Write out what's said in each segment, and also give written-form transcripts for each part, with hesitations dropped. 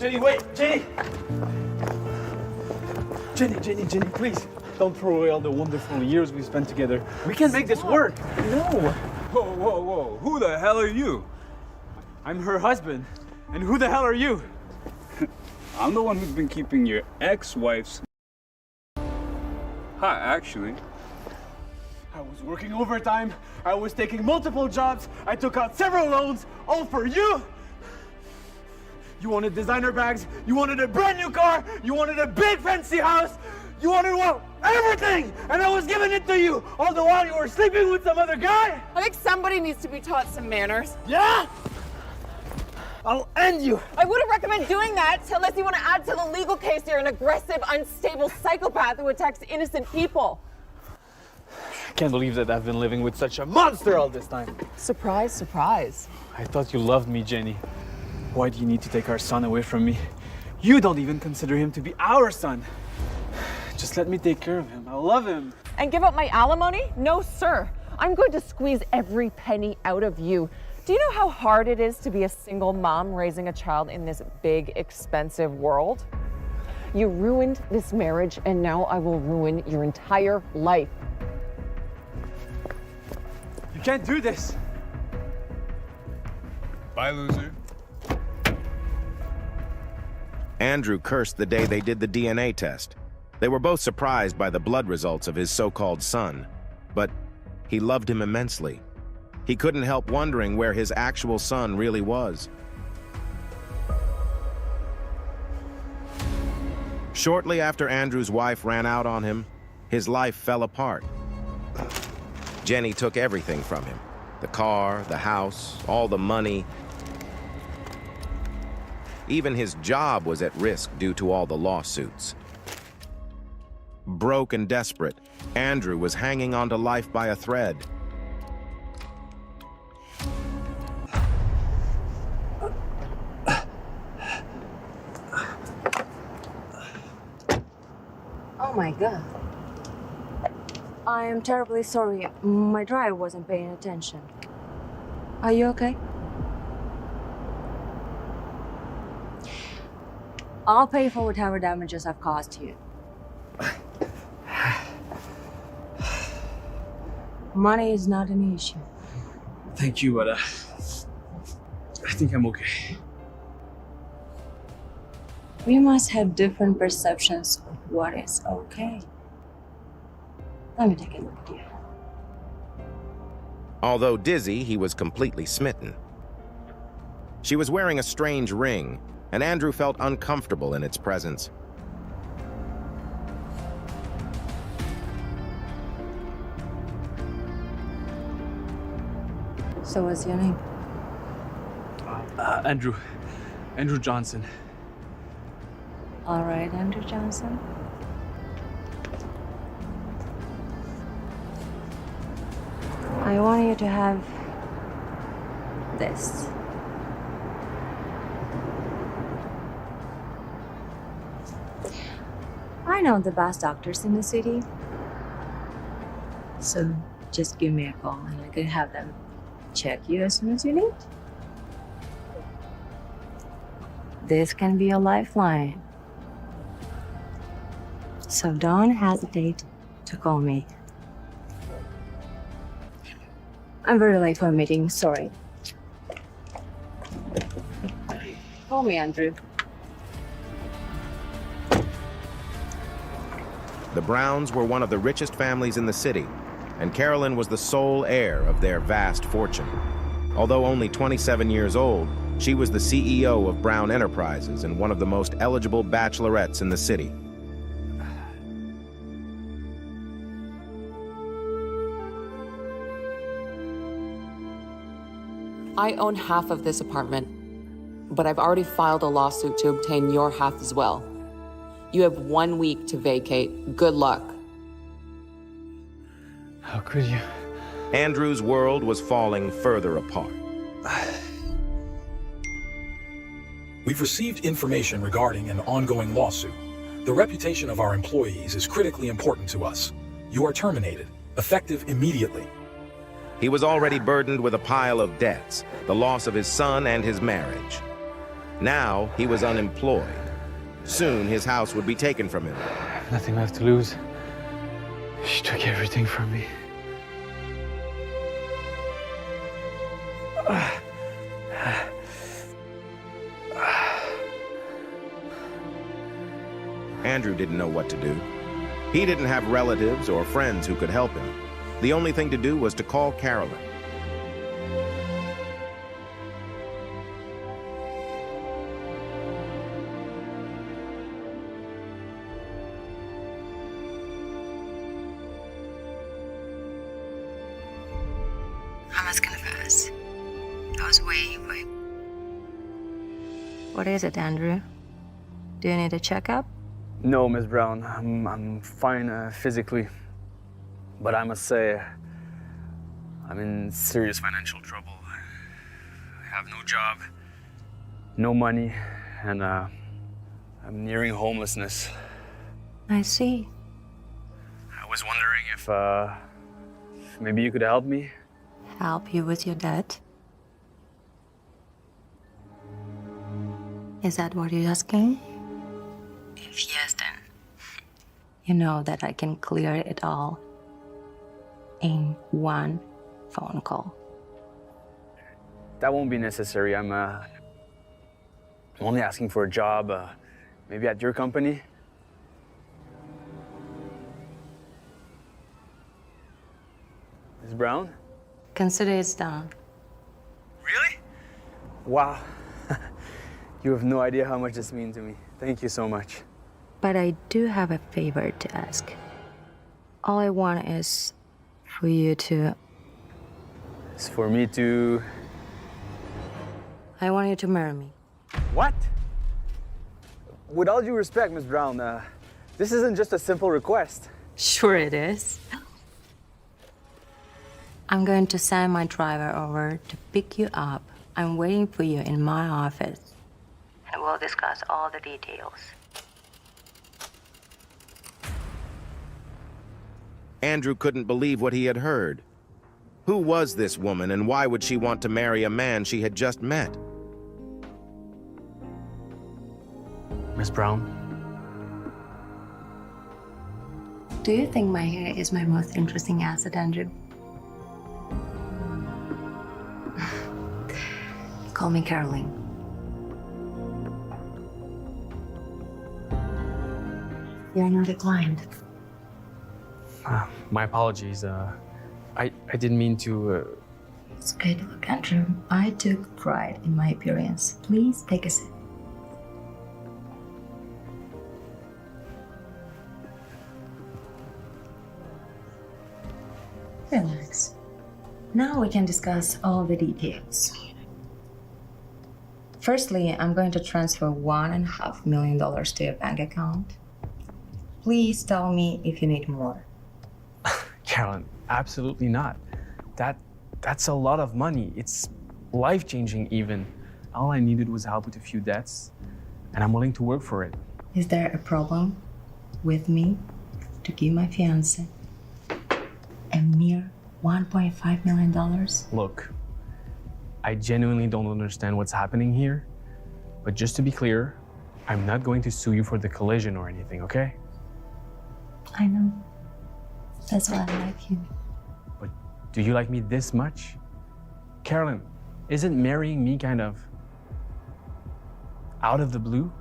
Jenny, wait! Jenny! Jenny, please. Don't throw away all the wonderful years we spent together. We can make this work. No. Whoa. Who the hell are you? I'm her husband. And who the hell are you? I'm the one who's been keeping your ex-wife's... Hi, actually. I was working overtime. I was taking multiple jobs. I took out several loans, all for you. You wanted designer bags. You wanted a brand new car. You wanted a big fancy house. You wanted, well, everything. And I was giving it to you. All the while you were sleeping with some other guy. I think somebody needs to be taught some manners. Yeah? I'll end you. I wouldn't recommend doing that unless you want to add to the legal case you're an aggressive, unstable psychopath who attacks innocent people. I can't believe that I've been living with such a monster all this time. Surprise, surprise. I thought you loved me, Jenny. Why do you need to take our son away from me? You don't even consider him to be our son. Just let me take care of him. I love him. And give up my alimony? No, sir. I'm going to squeeze every penny out of you. Do you know how hard it is to be a single mom raising a child in this big, expensive world? You ruined this marriage, and now I will ruin your entire life. You can't do this. Bye, loser. Andrew cursed the day they did the DNA test. They were both surprised by the blood results of his so-called son, but he loved him immensely. He couldn't help wondering where his actual son really was. Shortly after Andrew's wife ran out on him, his life fell apart. Jenny took everything from him: the car, the house, all the money. Even his job was at risk due to all the lawsuits. Broke and desperate, Andrew was hanging onto life by a thread. Oh my God. I am terribly sorry. My driver wasn't paying attention. Are you okay? I'll pay for whatever damages I've caused you. Money is not an issue. Thank you, but I think I'm okay. We must have different perceptions of what is okay. Let me take a look at you. Although dizzy, he was completely smitten. She was wearing a strange ring, and Andrew felt uncomfortable in its presence. So what's your name? Andrew Johnson. All right, Andrew Johnson. I want you to have this. I know the best doctors in the city, so just give me a call and I can have them check you as soon as you need. This can be a lifeline, so don't hesitate to call me. I'm very late for a meeting, sorry. Call me, Andrew. The Browns were one of the richest families in the city, and Carolyn was the sole heir of their vast fortune. Although only 27 years old, she was the CEO of Brown Enterprises and one of the most eligible bachelorettes in the city. I own half of this apartment, but I've already filed a lawsuit to obtain your half as well. You have 1 week to vacate. Good luck. How could you? Andrew's world was falling further apart. We've received information regarding an ongoing lawsuit. The reputation of our employees is critically important to us. You are terminated, effective immediately. He was already burdened with a pile of debts, the loss of his son and his marriage. Now he was unemployed. Soon his house would be taken from him. Nothing left to lose. She took everything from me. Andrew didn't know what to do. He didn't have relatives or friends who could help him. The only thing to do was to call Carolyn. I must confess, I was way. What is it, Andrew? Do you need a checkup? No, Miss Brown. I'm fine physically. But I must say, I'm in serious financial trouble. I have no job, no money, and I'm nearing homelessness. I see. I was wondering if maybe you could help me? Help you with your debt? Is that what you're asking? If yes, then you know that I can clear it all in one phone call. That won't be necessary. I'm only asking for a job, maybe at your company. Ms. Brown? Consider it's done. Really? Wow. You have no idea how much this means to me. Thank you so much. But I do have a favor to ask. All I want is for you to... It's for me to... I want you to marry me. What? With all due respect, Ms. Brown, this isn't just a simple request. Sure it is. I'm going to send my driver over to pick you up. I'm waiting for you in my office. And we'll discuss all the details. Andrew couldn't believe what he had heard. Who was this woman, and why would she want to marry a man she had just met? Ms. Brown? Do you think my hair is my most interesting asset, Andrew? Call me Carolyn. You're not a client. My apologies. I didn't mean to... It's okay to look, Andrew. I took pride in my appearance. Please take a sip. Relax. Now we can discuss all the details. Firstly, I'm going to transfer $1.5 million to your bank account. Please tell me if you need more. Carolyn, absolutely not. That's a lot of money. It's life-changing even. All I needed was help with a few debts, and I'm willing to work for it. Is there a problem with me to give my fiancé a mere $1.5 million? Look, I genuinely don't understand what's happening here, but just to be clear, I'm not going to sue you for the collision or anything, okay? I know. That's why I like you. But do you like me this much? Carolyn, isn't marrying me kind of out of the blue?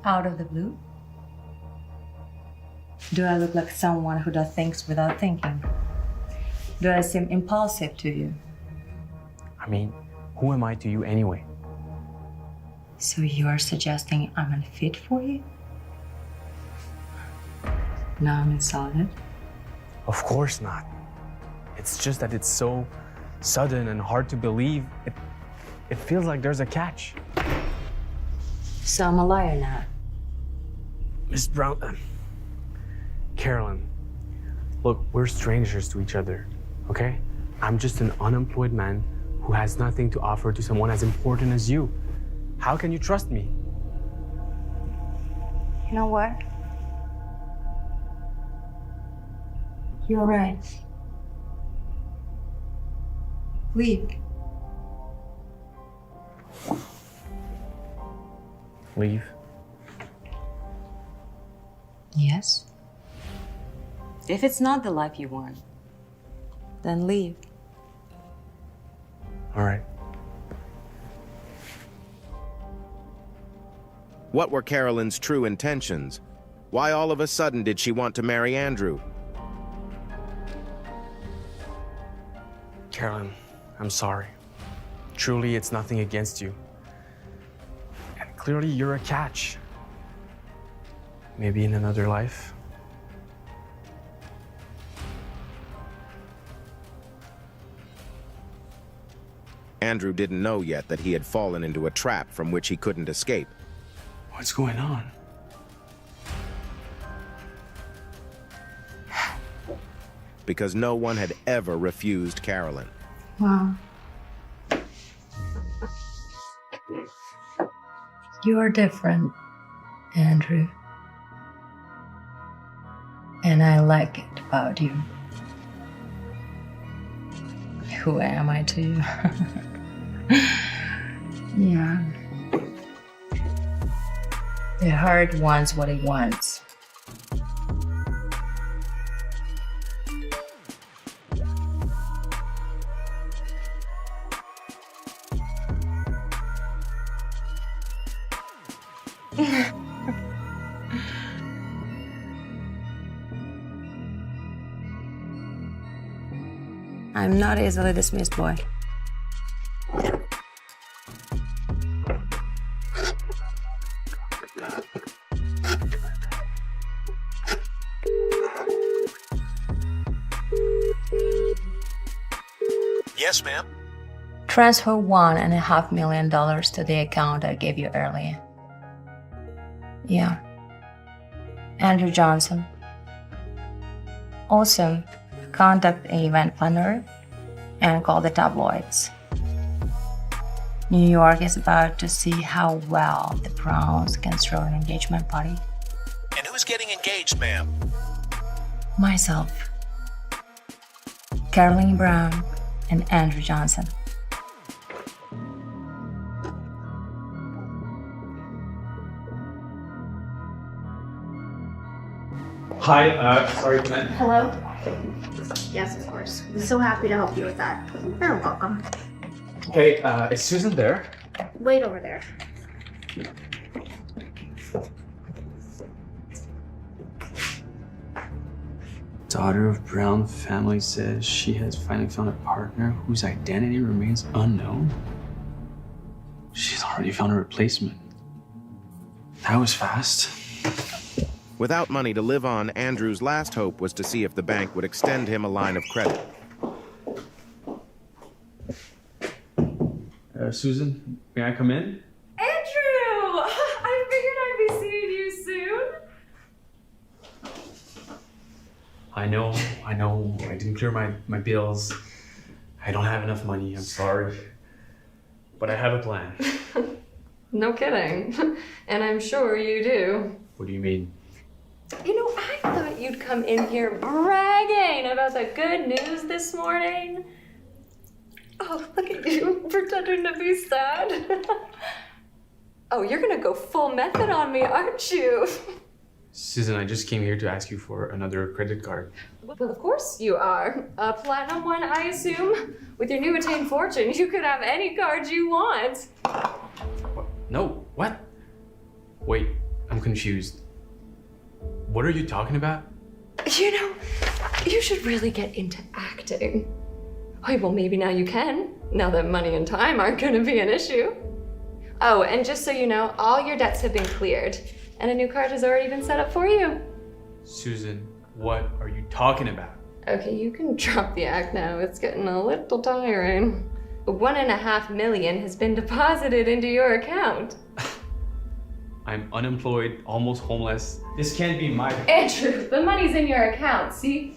Out of the blue? Do I look like someone who does things without thinking? Do I seem impulsive to you? I mean, who am I to you anyway? So you are suggesting I'm unfit for you? Now I'm insulted. Of course not. It's just that it's so sudden and hard to believe. It feels like there's a catch. So I'm a liar now. Miss Brown, Carolyn, look, we're strangers to each other, okay? I'm just an unemployed man who has nothing to offer to someone as important as you. How can you trust me? You know what? You're right. Leave. Leave? Yes. If it's not the life you want, then leave. All right. What were Carolyn's true intentions? Why all of a sudden did she want to marry Andrew? Carolyn, I'm sorry. Truly, it's nothing against you. And clearly, you're a catch. Maybe in another life. Andrew didn't know yet that he had fallen into a trap from which he couldn't escape. What's going on? Because no one had ever refused Carolyn. Wow. You're different, Andrew. And I like it about you. Who am I to you? Yeah. The heart wants what it wants. I'm not easily dismissed, boy. Yes, ma'am. Transfer $1.5 million to the account I gave you earlier. Yeah. Andrew Johnson. Also, contact an event planner and call the tabloids. New York is about to see how well the Browns can throw an engagement party. And who's getting engaged, ma'am? Myself, Carolyn Brown, and Andrew Johnson. Hi, sorry, man. Hello? Yes, of course. I'm so happy to help you with that. You're welcome. Hey, is Susan there? Wait over there. Daughter of Brown family says she has finally found a partner whose identity remains unknown. She's already found a replacement. That was fast. Without money to live on, Andrew's last hope was to see if the bank would extend him a line of credit. Susan, may I come in? Andrew! I figured I'd be seeing you soon. I know. I didn't clear my bills. I don't have enough money, I'm sorry. But I have a plan. No kidding. And I'm sure you do. What do you mean? You know, I thought you'd come in here bragging about the good news this morning. Oh, look at you, pretending to be sad. Oh, you're gonna go full method on me, aren't you? Susan, I just came here to ask you for another credit card. Well, of course you are. A platinum one, I assume? With your new attained fortune, you could have any card you want. What? No, what? Wait, I'm confused. What are you talking about? You know, you should really get into acting. Oh, well, maybe now you can, now that money and time aren't gonna be an issue. Oh, and just so you know, all your debts have been cleared, and a new card has already been set up for you. Susan, what are you talking about? Okay, you can drop the act now. It's getting a little tiring. $1.5 million has been deposited into your account. I'm unemployed, almost homeless. This can't be my... Andrew, the money's in your account, see?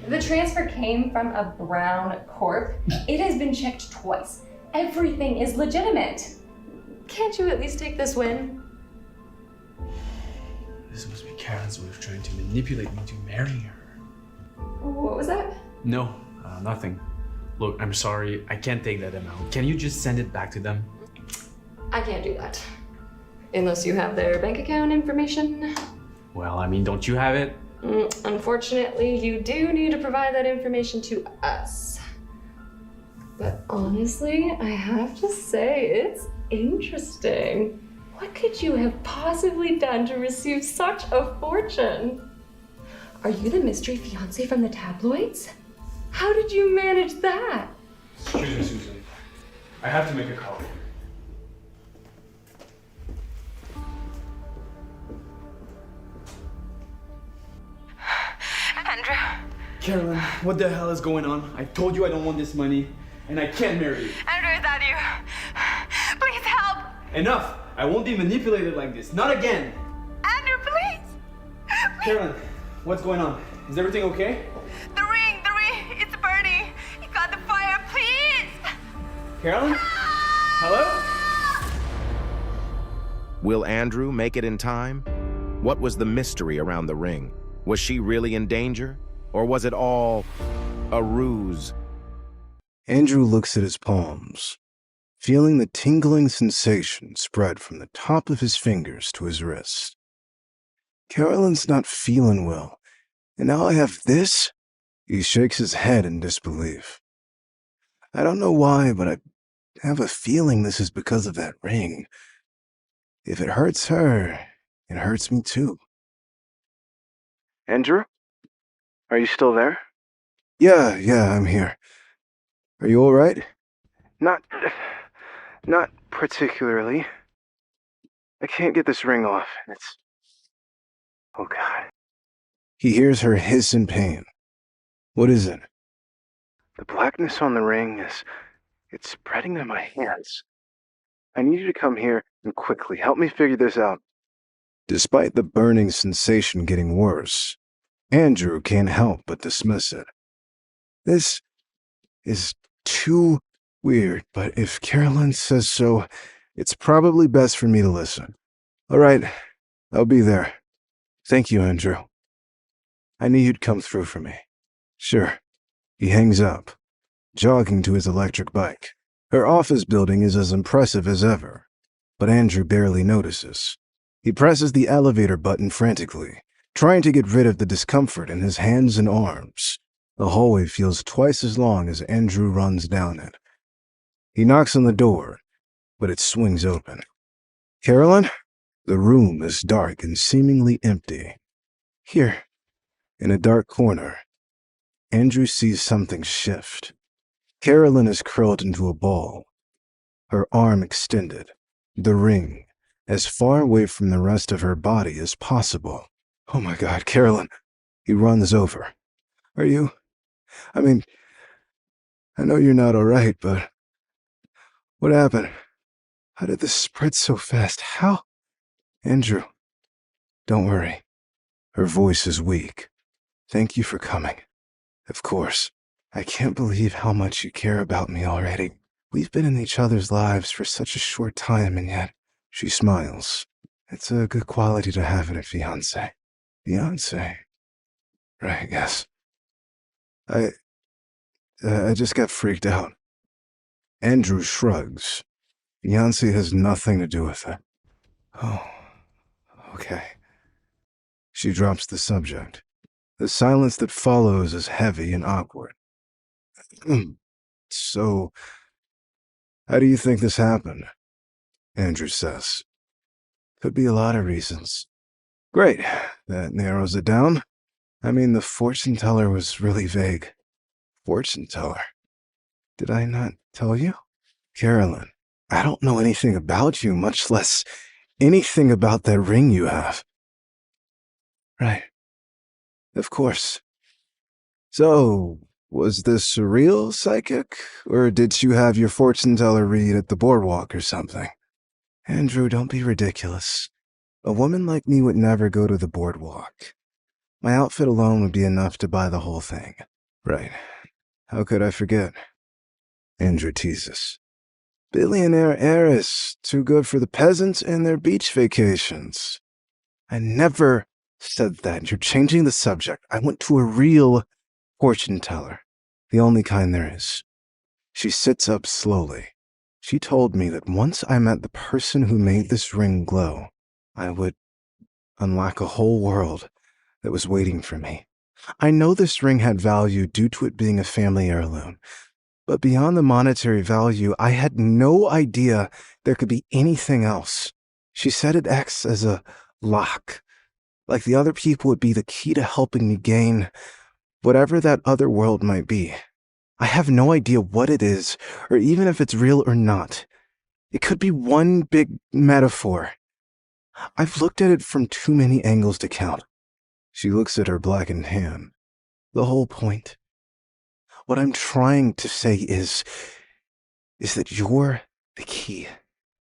The transfer came from a Brown Corp. It has been checked twice. Everything is legitimate. Can't you at least take this win? This must be Carolyn's way of trying to manipulate me to marry her. What was that? No, nothing. Look, I'm sorry. I can't take that amount. Can you just send it back to them? I can't do that. Unless you have their bank account information. Well, I mean, don't you have it? Unfortunately, you do need to provide that information to us. But honestly, I have to say, it's interesting. What could you have possibly done to receive such a fortune? Are you the mystery fiancé from the tabloids? How did you manage that? Excuse me, Susan. I have to make a call. Andrew. Carolyn, what the hell is going on? I told you I don't want this money, and I can't marry you. Andrew, is that you? Please help. Enough! I won't be manipulated like this. Not again! Andrew, please. Carolyn, what's going on? Is everything okay? The ring, it's burning. You got the fire, please. Carolyn? Hello? Will Andrew make it in time? What was the mystery around the ring? Was she really in danger? Or was it all a ruse? Andrew looks at his palms, feeling the tingling sensation spread from the top of his fingers to his wrist. Carolyn's not feeling well, and now I have this? He shakes his head in disbelief. I don't know why, but I have a feeling this is because of that ring. If it hurts her, it hurts me too. Andrew? Are you still there? Yeah, I'm here. Are you all right? Not particularly. I can't get this ring off. Oh God. He hears her hiss in pain. What is it? The blackness on the ring it's spreading to my hands. I need you to come here and quickly help me figure this out. Despite the burning sensation getting worse, Andrew can't help but dismiss it. This is too weird, but if Carolyn says so, it's probably best for me to listen. All right, I'll be there. Thank you, Andrew. I knew you'd come through for me. Sure. He hangs up, jogging to his electric bike. Her office building is as impressive as ever, but Andrew barely notices. He presses the elevator button frantically, trying to get rid of the discomfort in his hands and arms. The hallway feels twice as long as Andrew runs down it. He knocks on the door, but it swings open. Carolyn? The room is dark and seemingly empty. Here, in a dark corner, Andrew sees something shift. Carolyn is curled into a ball, her arm extended, the ring as far away from the rest of her body as possible. Oh my God, Carolyn. He runs over. Are you? I mean, I know you're not all right, but what happened? How did this spread so fast? How? Andrew, don't worry. Her voice is weak. Thank you for coming. Of course. I can't believe how much you care about me already. We've been in each other's lives for such a short time, and yet she smiles. It's a good quality to have in a fiancé. Fiancé? Right, yes. I just got freaked out. Andrew shrugs. Fiancé has nothing to do with it. Oh, okay. She drops the subject. The silence that follows is heavy and awkward. So, how do you think this happened? Andrew says. Could be a lot of reasons. Great, that narrows it down. I mean, the fortune teller was really vague. Fortune teller? Did I not tell you? Carolyn, I don't know anything about you, much less anything about that ring you have. Right. Of course. So, was this a real psychic, or did you have your fortune teller read at the boardwalk or something? Andrew, don't be ridiculous. A woman like me would never go to the boardwalk. My outfit alone would be enough to buy the whole thing. Right. How could I forget? Andrew teases. Billionaire heiress, too good for the peasants and their beach vacations. I never said that. You're changing the subject. I went to a real fortune teller. The only kind there is. She sits up slowly. She told me that once I met the person who made this ring glow, I would unlock a whole world that was waiting for me. I know this ring had value due to it being a family heirloom, but beyond the monetary value, I had no idea there could be anything else. She said it acts as a lock, like the other people would be the key to helping me gain whatever that other world might be. I have no idea what it is, or even if it's real or not. It could be one big metaphor. I've looked at it from too many angles to count. She looks at her blackened hand. The whole point. What I'm trying to say is that you're the key.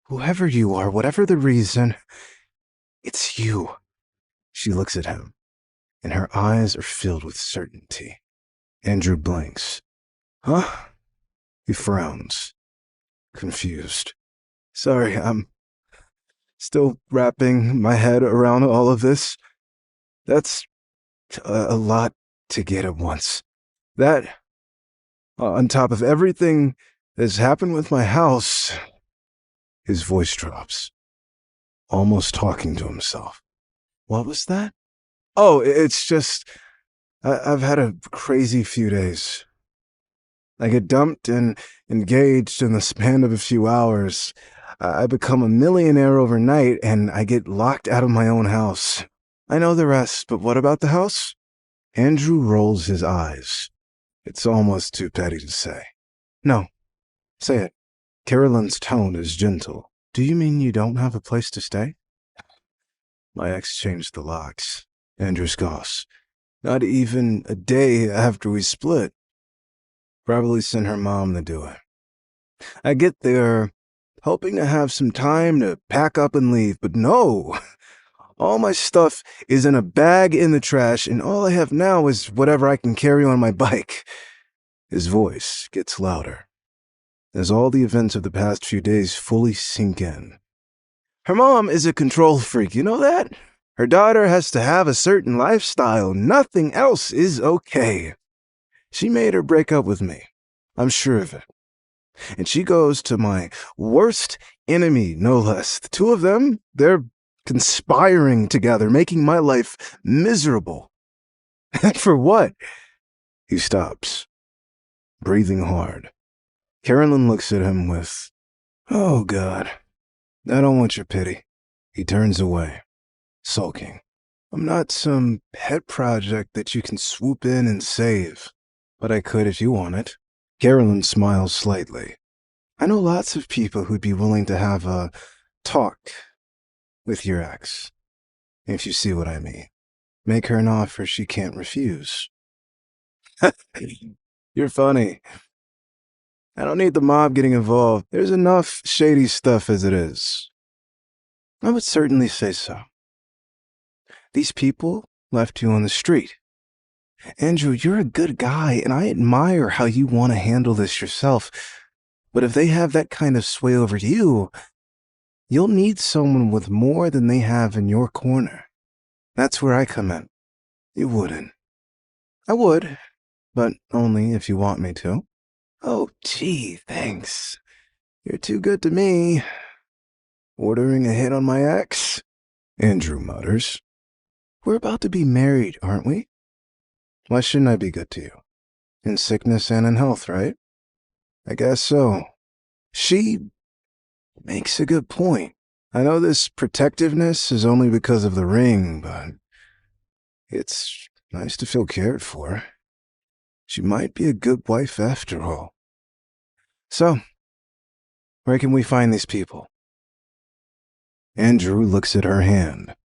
Whoever you are, whatever the reason, it's you. She looks at him, and her eyes are filled with certainty. Andrew blinks. Huh? He frowns, confused. Sorry, I'm still wrapping my head around all of this. That's a lot to get at once. That, on top of everything that's happened with my house. His voice drops, almost talking to himself. What was that? Oh, it's just, I've had a crazy few days. I get dumped and engaged in the span of a few hours. I become a millionaire overnight, and I get locked out of my own house. I know the rest, but what about the house? Andrew rolls his eyes. It's almost too petty to say. No, say it. Carolyn's tone is gentle. Do you mean you don't have a place to stay? My ex changed the locks. Andrew scoffs. Not even a day after we split. Probably sent her mom to do it. I get there, hoping to have some time to pack up and leave, but no. All my stuff is in a bag in the trash, and all I have now is whatever I can carry on my bike. His voice gets louder as all the events of the past few days fully sink in. Her mom is a control freak, you know that? Her daughter has to have a certain lifestyle. Nothing else is okay. She made her break up with me. I'm sure of it. And she goes to my worst enemy, no less. The two of them, they're conspiring together, making my life miserable. And for what? He stops, breathing hard. Carolyn looks at him with, oh God, I don't want your pity. He turns away, sulking. I'm not some pet project that you can swoop in and save, but I could if you want it. Carolyn smiles slightly. I know lots of people who'd be willing to have a talk with your ex, if you see what I mean. Make her an offer she can't refuse. You're funny. I don't need the mob getting involved. There's enough shady stuff as it is. I would certainly say so. These people left you on the street. Andrew, you're a good guy, and I admire how you want to handle this yourself. But if they have that kind of sway over you, you'll need someone with more than they have in your corner. That's where I come in. You wouldn't. I would, but only if you want me to. Oh, gee, thanks. You're too good to me. Ordering a hit on my ex? Andrew mutters. We're about to be married, aren't we? Why shouldn't I be good to you? In sickness and in health, right? I guess so. She makes a good point. I know this protectiveness is only because of the ring, but it's nice to feel cared for. She might be a good wife after all. So, where can we find these people? Andrew looks at her hand.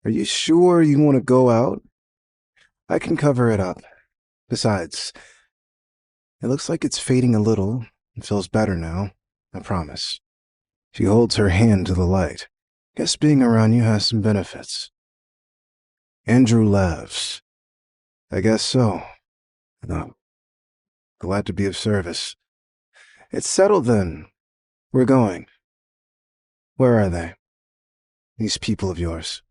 Are you sure you want to go out? I can cover it up. Besides, it looks like it's fading a little. It feels better now, I promise. She holds her hand to the light. Guess being around you has some benefits. Andrew laughs. I guess so. No. Glad to be of service. It's settled then. We're going. Where are they? These people of yours.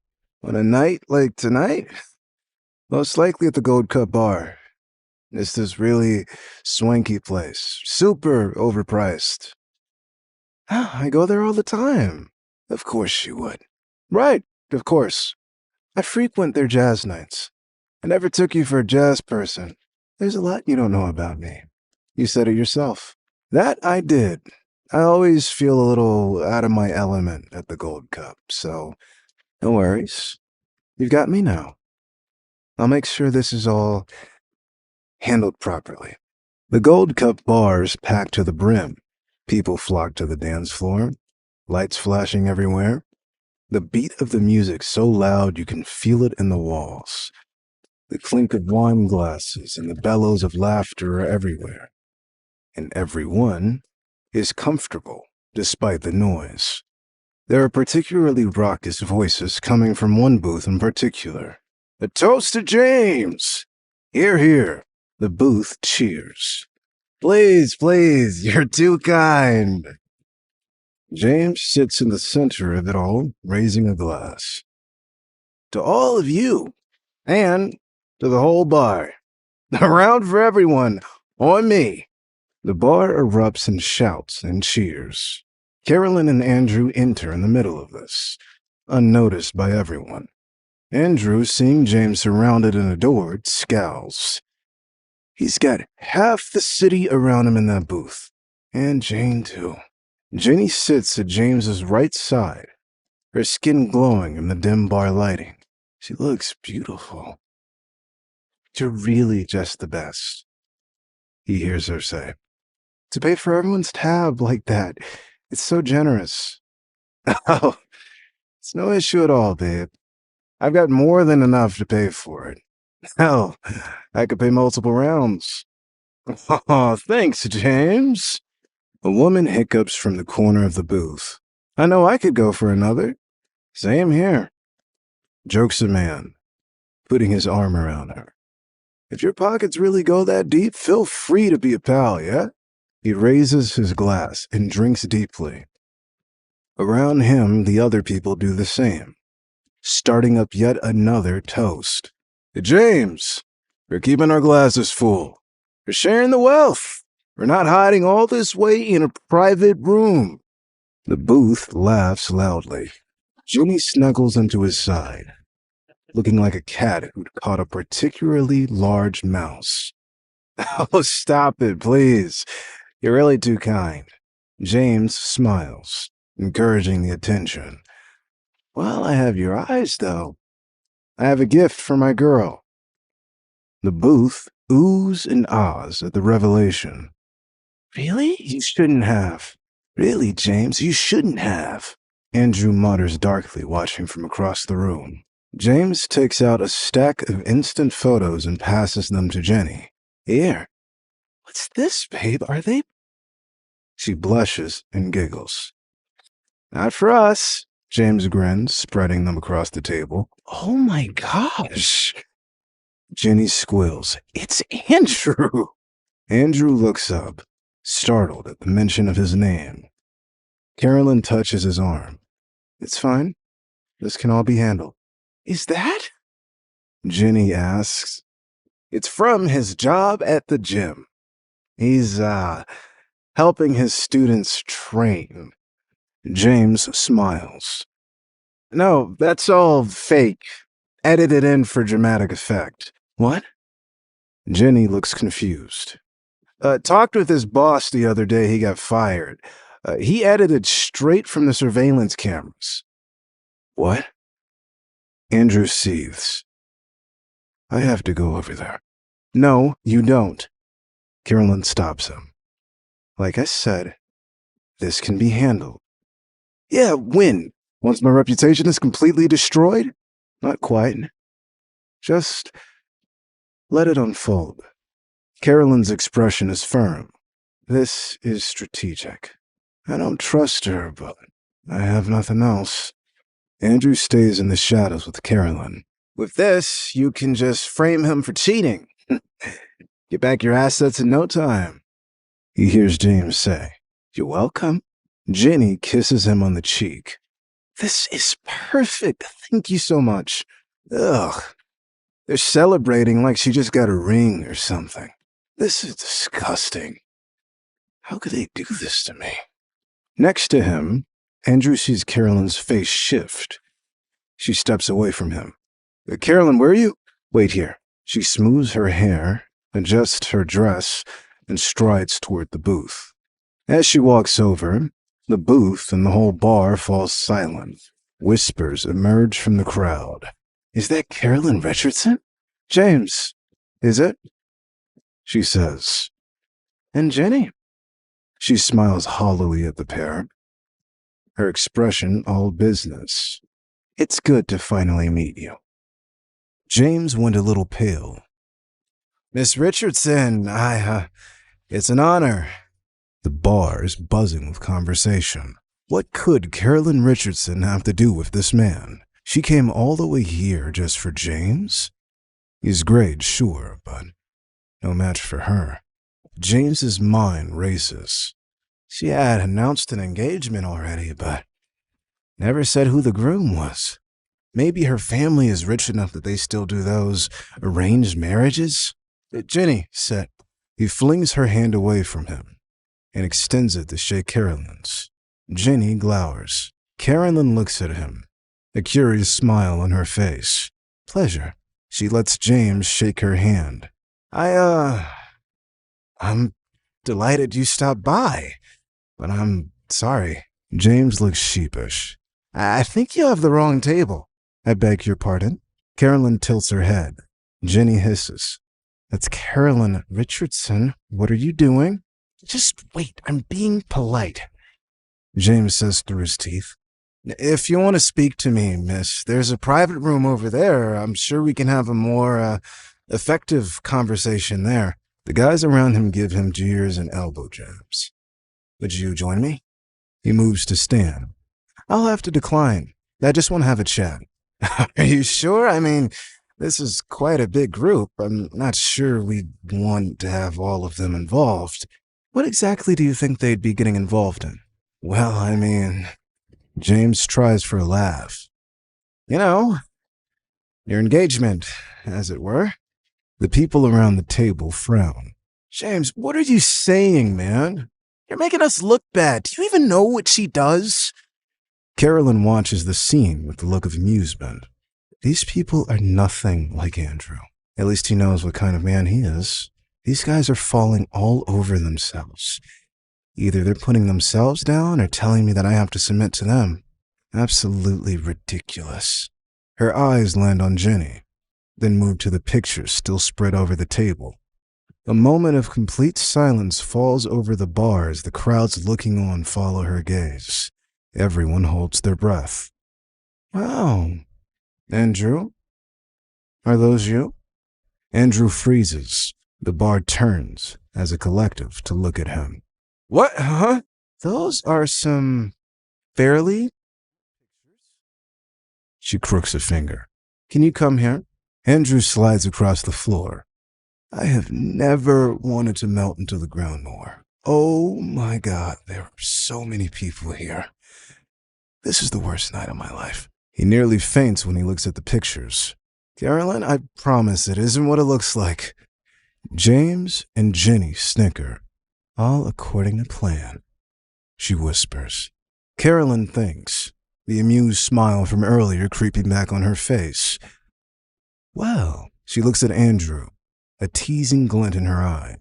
On a night like tonight? Most likely at the Gold Cup bar. It's this really swanky place. Super overpriced. I go there all the time. Of course you would. Right, of course. I frequent their jazz nights. I never took you for a jazz person. There's a lot you don't know about me. You said it yourself. That I did. I always feel a little out of my element at the Gold Cup, so no worries. You've got me now. I'll make sure this is all handled properly. The Gold Cup bar is packed to the brim. People flock to the dance floor, lights flashing everywhere. The beat of the music so loud you can feel it in the walls. The clink of wine glasses and the bellows of laughter are everywhere. And everyone is comfortable despite the noise. There are particularly raucous voices coming from one booth in particular. A toast to James! Hear, hear. The booth cheers. Please, please, you're too kind. James sits in the center of it all, raising a glass. To all of you, and to the whole bar. A round for everyone, on me. The bar erupts in shouts and cheers. Carolyn and Andrew enter in the middle of this, unnoticed by everyone. Andrew, seeing James surrounded and adored, scowls. He's got half the city around him in that booth. And Jane, too. Jenny sits at James's right side, her skin glowing in the dim bar lighting. She looks beautiful. You're really just the best, he hears her say. To pay for everyone's tab like that, it's so generous. Oh, it's no issue at all, babe. I've got more than enough to pay for it. Hell, I could pay multiple rounds. Oh, thanks, James. A woman hiccups from the corner of the booth. I know I could go for another. Same here. Jokes a man, putting his arm around her. If your pockets really go that deep, feel free to be a pal, yeah? He raises his glass and drinks deeply. Around him, the other people do the same, starting up yet another toast. James, we're keeping our glasses full. We're sharing the wealth. We're not hiding all this way in a private room. The booth laughs loudly. Jimmy snuggles into his side, looking like a cat who'd caught a particularly large mouse. Oh, stop it, please. You're really too kind. James smiles, encouraging the attention. Well, I have your eyes, though. I have a gift for my girl. The booth oohs and ahs at the revelation. Really? You shouldn't have. Really, James, you shouldn't have. Andrew mutters darkly, watching from across the room. James takes out a stack of instant photos and passes them to Jenny. Here. What's this, babe? Are they? She blushes and giggles. Not for us, James grins, spreading them across the table. Oh my gosh. Jenny squeals. It's Andrew. Andrew looks up, startled at the mention of his name. Carolyn touches his arm. It's fine. This can all be handled. Is that? Jenny asks. It's from his job at the gym. He's, helping his students train. James smiles. No, that's all fake. Edited in for dramatic effect. What? Jenny looks confused. Talked with his boss the other day. He got fired. He edited straight from the surveillance cameras. What? Andrew seethes. I have to go over there. No, you don't. Carolyn stops him. Like I said, this can be handled. Yeah, when? Once my reputation is completely destroyed? Not quite. Just let it unfold. Carolyn's expression is firm. This is strategic. I don't trust her, but I have nothing else. Andrew stays in the shadows with Carolyn. With this, you can just frame him for cheating. Get back your assets in no time. He hears James say, You're welcome. Jenny kisses him on the cheek. This is perfect. Thank you so much. Ugh. They're celebrating like she just got a ring or something. This is disgusting. How could they do this to me? Next to him, Andrew sees Carolyn's face shift. She steps away from him. Carolyn, where are you? Wait here. She smooths her hair, adjusts her dress, and strides toward the booth. As she walks over, the booth and the whole bar falls silent. Whispers emerge from the crowd. Is that Carolyn Richardson? James, is it? She says. And Jenny? She smiles hollowly at the pair, her expression all business. It's good to finally meet you. James went a little pale. Miss Richardson, it's an honor. The bar is buzzing with conversation. What could Carolyn Richardson have to do with this man? She came all the way here just for James? He's great, sure, but no match for her. James's mind races. She had announced an engagement already, but never said who the groom was. Maybe her family is rich enough that they still do those arranged marriages? Jenny, said. He flings her hand away from him and extends it to shake Carolyn's. Jenny glowers. Carolyn looks at him, a curious smile on her face. Pleasure. She lets James shake her hand. I'm delighted you stopped by, but I'm sorry. James looks sheepish. I think you have the wrong table. I beg your pardon. Carolyn tilts her head. Jenny hisses. That's Carolyn Richardson. What are you doing? Just wait, I'm being polite. James says through his teeth. If you want to speak to me, miss, there's a private room over there. I'm sure we can have a more effective conversation there. The guys around him give him jeers and elbow jabs. Would you join me? He moves to stand. I'll have to decline. I just want to have a chat. Are you sure? I mean, this is quite a big group. I'm not sure we'd want to have all of them involved. What exactly do you think they'd be getting involved in? Well, I mean, James tries for a laugh. You know, your engagement, as it were. The people around the table frown. James, what are you saying, man? You're making us look bad. Do you even know what she does? Carolyn watches the scene with a look of amusement. These people are nothing like Andrew. At least he knows what kind of man he is. These guys are falling all over themselves. Either they're putting themselves down or telling me that I have to submit to them. Absolutely ridiculous. Her eyes land on Jenny, then move to the pictures still spread over the table. A moment of complete silence falls over the bar as the crowds looking on follow her gaze. Everyone holds their breath. Wow. Andrew? Are those you? Andrew freezes. The bar turns as a collective to look at him. What? Huh? Those are some fairly... She crooks a finger. Can you come here? Andrew slides across the floor. I have never wanted to melt into the ground more. Oh my God, there are so many people here. This is the worst night of my life. He nearly faints when he looks at the pictures. Carolyn, I promise it isn't what it looks like. James and Jenny snicker. All according to plan, she whispers. Carolyn thinks, the amused smile from earlier creeping back on her face. Well, she looks at Andrew, a teasing glint in her eye.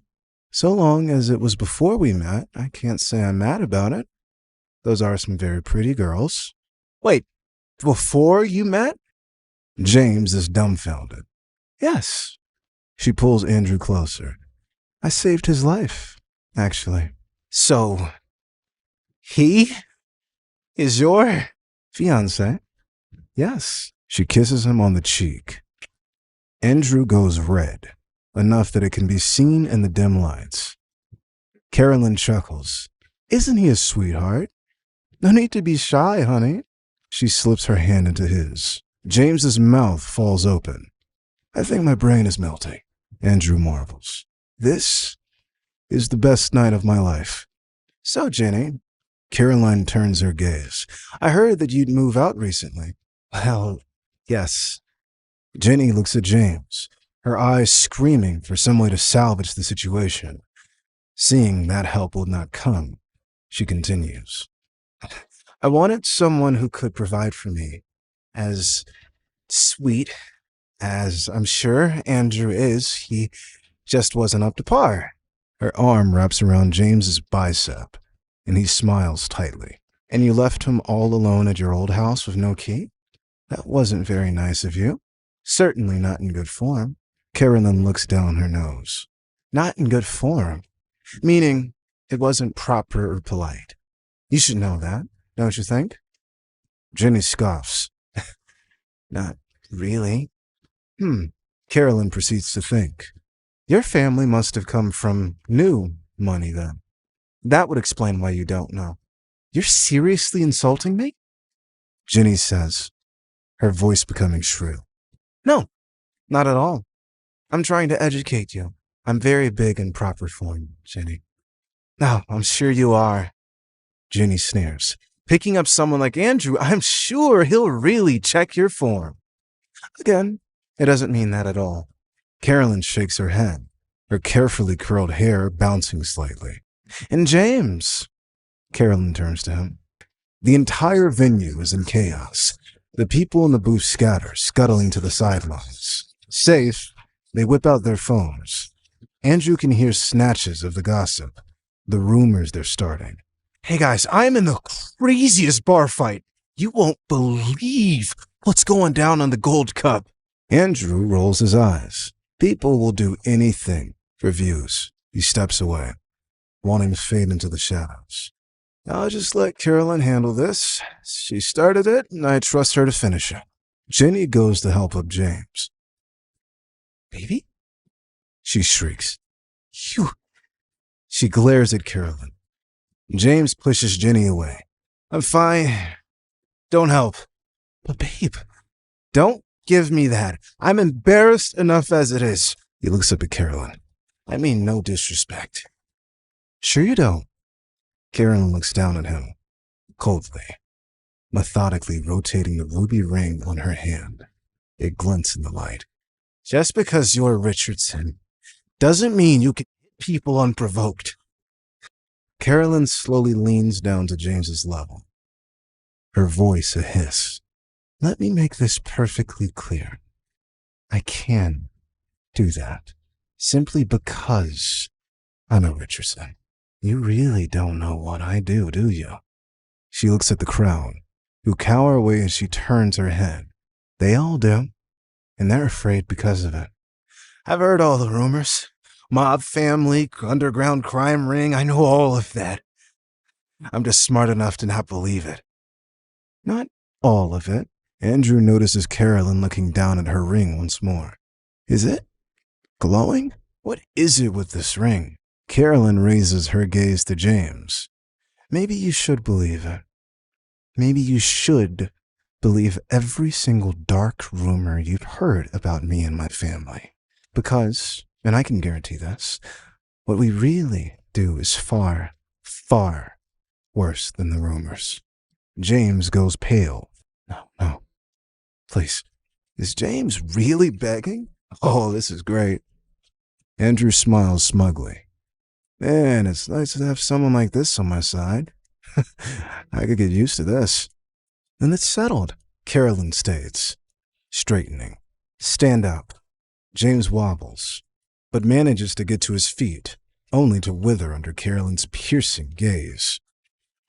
So long as it was before we met, I can't say I'm mad about it. Those are some very pretty girls. Wait, before you met? James is dumbfounded. Yes. She pulls Andrew closer. I saved his life, actually. So, he is your fiancé? Yes. She kisses him on the cheek. Andrew goes red, enough that it can be seen in the dim lights. Carolyn chuckles. Isn't he a sweetheart? No need to be shy, honey. She slips her hand into his. James's mouth falls open. I think my brain is melting. Andrew marvels. This is the best night of my life. So, Jenny, Caroline turns her gaze. I heard that you'd move out recently. Well, yes. Jenny looks at James, her eyes screaming for some way to salvage the situation. Seeing that help would not come, she continues. I wanted someone who could provide for me, as sweet as I'm sure Andrew is. He just wasn't up to par. Her arm wraps around James's bicep, and he smiles tightly. And you left him all alone at your old house with no key? That wasn't very nice of you. Certainly not in good form. Carolyn looks down her nose. Not in good form. Meaning, it wasn't proper or polite. You should know that, don't you think? Jenny scoffs. Not really. Carolyn proceeds to think. Your family must have come from new money then. That would explain why you don't know. You're seriously insulting me? Jenny says, her voice becoming shrill. No, not at all. I'm trying to educate you. I'm very big in proper form, Jenny. No, I'm sure you are. Jenny sneers. Picking up someone like Andrew, I'm sure he'll really check your form. Again, it doesn't mean that at all. Carolyn shakes her head, her carefully curled hair bouncing slightly. And James, Carolyn turns to him. The entire venue is in chaos. The people in the booth scatter, scuttling to the sidelines. Safe, they whip out their phones. Andrew can hear snatches of the gossip, the rumors they're starting. Hey guys, I'm in the craziest bar fight. You won't believe what's going down on the Gold Cup. Andrew rolls his eyes. People will do anything for views. He steps away, wanting to fade into the shadows. I'll just let Carolyn handle this. She started it, and I trust her to finish it. Jenny goes to help up James. Baby? She shrieks. You. She glares at Carolyn. James pushes Jenny away. I'm fine. Don't help. But babe, don't give me that. I'm embarrassed enough as it is. He looks up at Carolyn. I mean no disrespect. Sure you don't. Carolyn looks down at him, coldly, methodically rotating the ruby ring on her hand. It glints in the light. Just because you're Richardson doesn't mean you can hit people unprovoked. Carolyn slowly leans down to James's level, her voice a hiss. Let me make this perfectly clear. I can do that simply because I'm a Richardson. You really don't know what I do you? She looks at the crowd, who cower away as she turns her head. They all do, and they're afraid because of it. I've heard all the rumors. Mob family, underground crime ring, I know all of that. I'm just smart enough to not believe it. Not all of it. Andrew notices Carolyn looking down at her ring once more. Is it glowing? What is it with this ring? Carolyn raises her gaze to James. Maybe you should believe it. Maybe you should believe every single dark rumor you've heard about me and my family. Because, and I can guarantee this, what we really do is far, far worse than the rumors. James goes pale. No. Please. Is James really begging? Oh, this is great. Andrew smiles smugly. Man, it's nice to have someone like this on my side. I could get used to this. Then it's settled, Carolyn states, straightening. Stand up. James wobbles, but manages to get to his feet, only to wither under Carolyn's piercing gaze.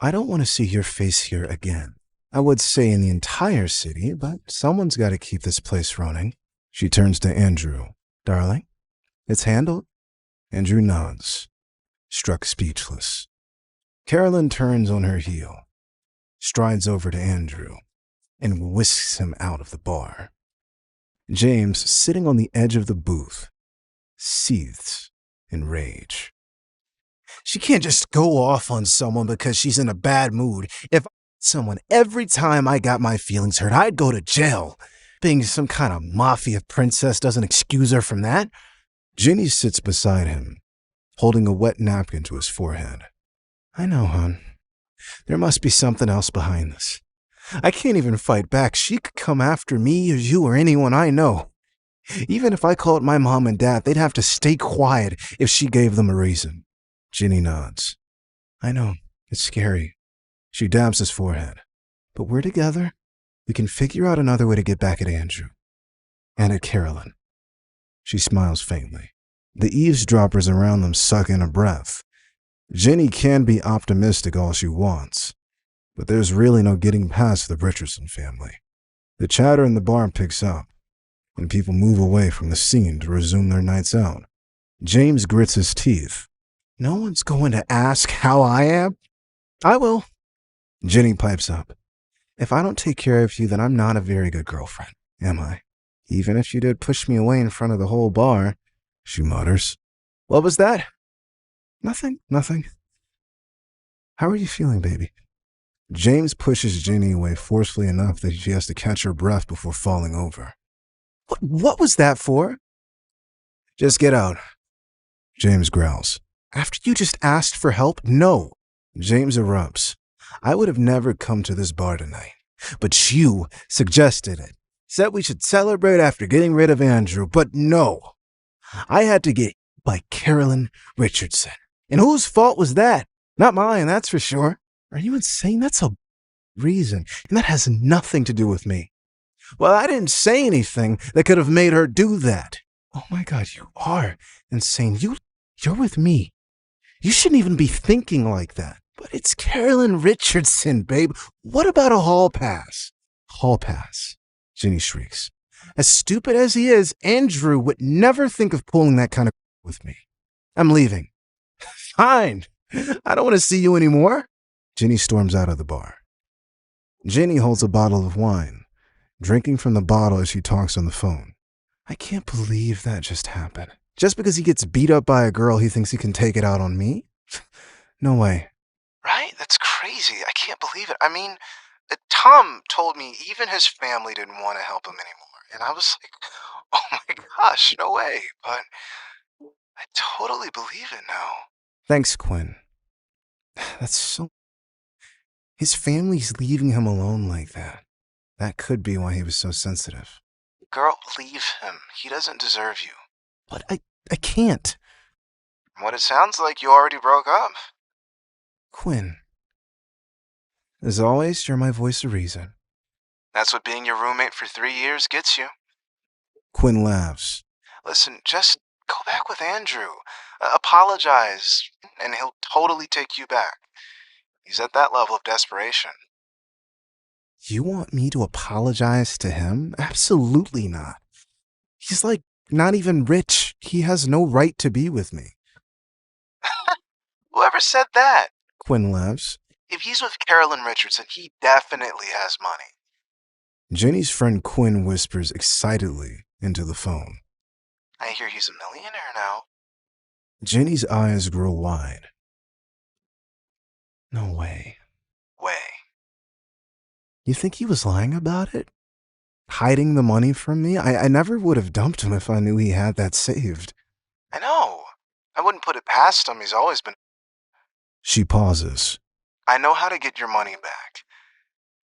I don't want to see your face here again. I would say in the entire city, but someone's got to keep this place running. She turns to Andrew. Darling, it's handled. Andrew nods, struck speechless. Carolyn turns on her heel, strides over to Andrew, and whisks him out of the bar. James, sitting on the edge of the booth, seethes in rage. She can't just go off on someone because she's in a bad mood. If I hit someone every time I got my feelings hurt, I'd go to jail. Being some kind of mafia princess doesn't excuse her from that. Jenny sits beside him, holding a wet napkin to his forehead. I know, hon. There must be something else behind this. I can't even fight back. She could come after me or you or anyone I know. Even if I called my mom and dad, they'd have to stay quiet if she gave them a reason. Ginny nods. I know, it's scary. She dabs his forehead. But we're together. We can figure out another way to get back at Andrew. And at Carolyn. She smiles faintly. The eavesdroppers around them suck in a breath. Ginny can be optimistic all she wants, but there's really no getting past the Richardson family. The chatter in the bar picks up, and people move away from the scene to resume their nights out. James grits his teeth. No one's going to ask how I am? I will. Ginny pipes up. If I don't take care of you, then I'm not a very good girlfriend, am I? Even if you did push me away in front of the whole bar, she mutters. What was that? Nothing. How are you feeling, baby? James pushes Ginny away forcefully enough that she has to catch her breath before falling over. What was that for? Just get out. James growls. After you just asked for help? No. James erupts. I would have never come to this bar tonight, but you suggested it. Said we should celebrate after getting rid of Andrew, but no. I had to get by Carolyn Richardson. And whose fault was that? Not mine, that's for sure. Are you insane? That's a reason, and that has nothing to do with me. Well, I didn't say anything that could have made her do that. Oh my God, you are insane. You're with me. You shouldn't even be thinking like that. But it's Carolyn Richardson, babe. What about a hall pass? Hall pass, Ginny shrieks. As stupid as he is, Andrew would never think of pulling that kind of with me. I'm leaving. Fine. I don't want to see you anymore. Ginny storms out of the bar. Ginny holds a bottle of wine, drinking from the bottle as she talks on the phone. I can't believe that just happened. Just because he gets beat up by a girl, he thinks he can take it out on me? No way. Right? That's crazy. I can't believe it. I mean, Tom told me even his family didn't want to help him anymore. And I was like, oh my gosh, no way. But I totally believe it now. Thanks, Quinn. That's so... His family's leaving him alone like that. That could be why he was so sensitive. Girl, leave him. He doesn't deserve you. But I can't. From what it sounds like, you already broke up. Quinn. As always, you're my voice of reason. That's what being your roommate for 3 years gets you. Quinn laughs. Listen, just go back with Andrew. Apologize, and he'll totally take you back. He's at that level of desperation. You want me to apologize to him? Absolutely not. He's like not even rich. He has no right to be with me. Whoever said that? Quinn laughs. If he's with Carolyn Richardson, he definitely has money. Jenny's friend Quinn whispers excitedly into the phone. I hear he's a millionaire now. Jenny's eyes grow wide. No way. Way. You think he was lying about it? Hiding the money from me? I never would have dumped him if I knew he had that saved. I know. I wouldn't put it past him. He's always been... She pauses. I know how to get your money back.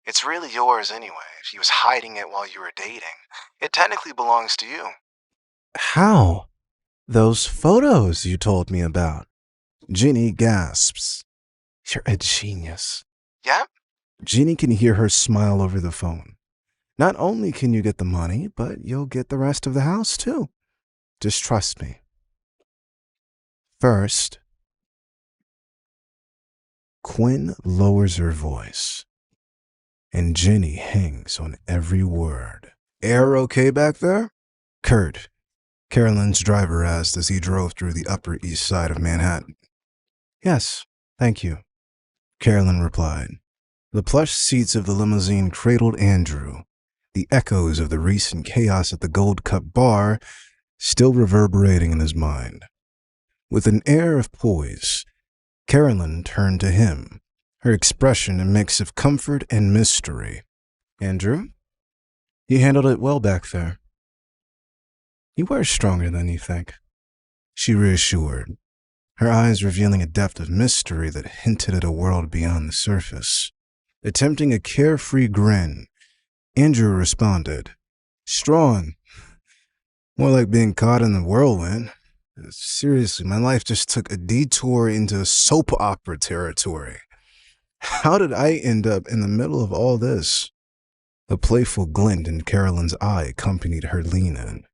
It's really yours anyway. If he was hiding it while you were dating, it technically belongs to you. How? Those photos you told me about. Ginny gasps. You're a genius. Yeah? Ginny can hear her smile over the phone. Not only can you get the money, but you'll get the rest of the house too. Just trust me. First, Quinn lowers her voice, and Ginny hangs on every word. Air okay back there? Kurt, Carolyn's driver asked as he drove through the Upper East Side of Manhattan. Yes, thank you, Carolyn replied. The plush seats of the limousine cradled Andrew, the echoes of the recent chaos at the Gold Cup bar still reverberating in his mind. With an air of poise, Carolyn turned to him, her expression a mix of comfort and mystery. Andrew? You handled it well back there. You were stronger than you think, she reassured, her eyes revealing a depth of mystery that hinted at a world beyond the surface. Attempting a carefree grin, Andrew responded, Strong. More like being caught in the whirlwind. Seriously, my life just took a detour into soap opera territory. How did I end up in the middle of all this? A playful glint in Carolyn's eye accompanied her lean in,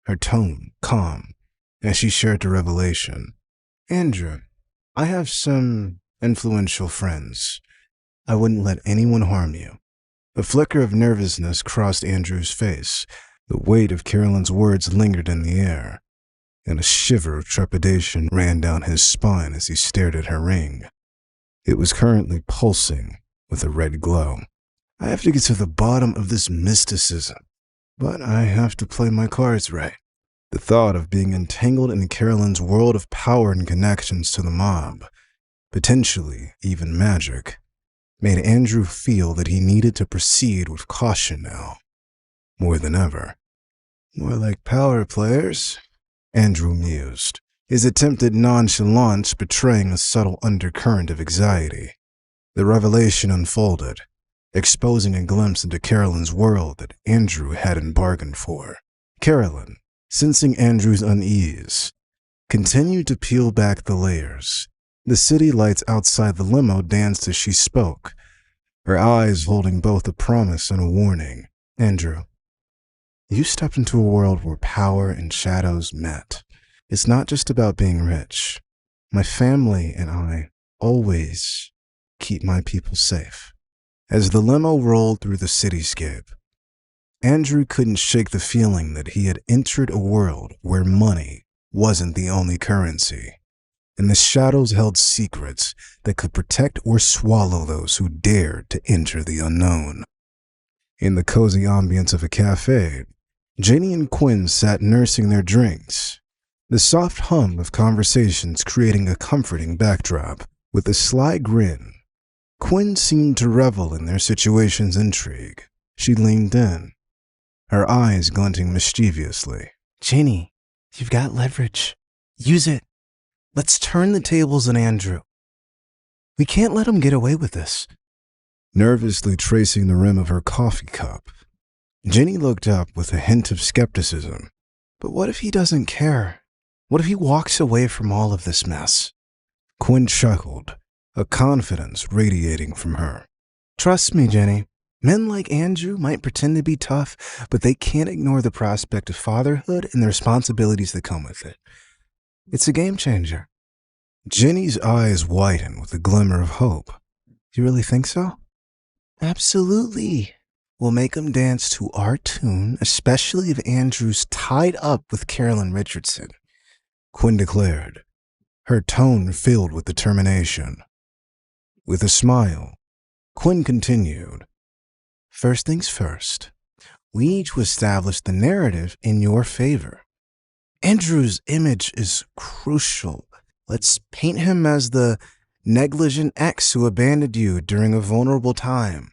her tone calm, as she shared the revelation. Andrew, I have some influential friends. I wouldn't let anyone harm you. A flicker of nervousness crossed Andrew's face. The weight of Carolyn's words lingered in the air, and a shiver of trepidation ran down his spine as he stared at her ring. It was currently pulsing with a red glow. I have to get to the bottom of this mysticism, but I have to play my cards right. The thought of being entangled in Carolyn's world of power and connections to the mob, potentially even magic, made Andrew feel that he needed to proceed with caution now, more than ever. More like power players, Andrew mused, his attempt at nonchalance betraying a subtle undercurrent of anxiety. The revelation unfolded, exposing a glimpse into Carolyn's world that Andrew hadn't bargained for. Carolyn, sensing Andrew's unease, continued to peel back the layers. The city lights outside the limo danced as she spoke, her eyes holding both a promise and a warning. Andrew, you stepped into a world where power and shadows met. It's not just about being rich. My family and I always keep my people safe. As the limo rolled through the cityscape, Andrew couldn't shake the feeling that he had entered a world where money wasn't the only currency, and the shadows held secrets that could protect or swallow those who dared to enter the unknown. In the cozy ambience of a cafe, Jenny and Quinn sat nursing their drinks, the soft hum of conversations creating a comforting backdrop. With a sly grin, Quinn seemed to revel in their situation's intrigue. She leaned in, her eyes glinting mischievously. Jenny, you've got leverage. Use it. Let's turn the tables on Andrew. We can't let him get away with this. Nervously tracing the rim of her coffee cup, Jenny looked up with a hint of skepticism. But what if he doesn't care? What if he walks away from all of this mess? Quinn chuckled, a confidence radiating from her. Trust me, Jenny. Men like Andrew might pretend to be tough, but they can't ignore the prospect of fatherhood and the responsibilities that come with it. It's a game changer. Jenny's eyes widened with a glimmer of hope. You really think so? Absolutely. We'll make him dance to our tune, especially if Andrew's tied up with Carolyn Richardson, Quinn declared, her tone filled with determination. With a smile, Quinn continued, First things first, we need to establish the narrative in your favor. Andrew's image is crucial. Let's paint him as the negligent ex who abandoned you during a vulnerable time.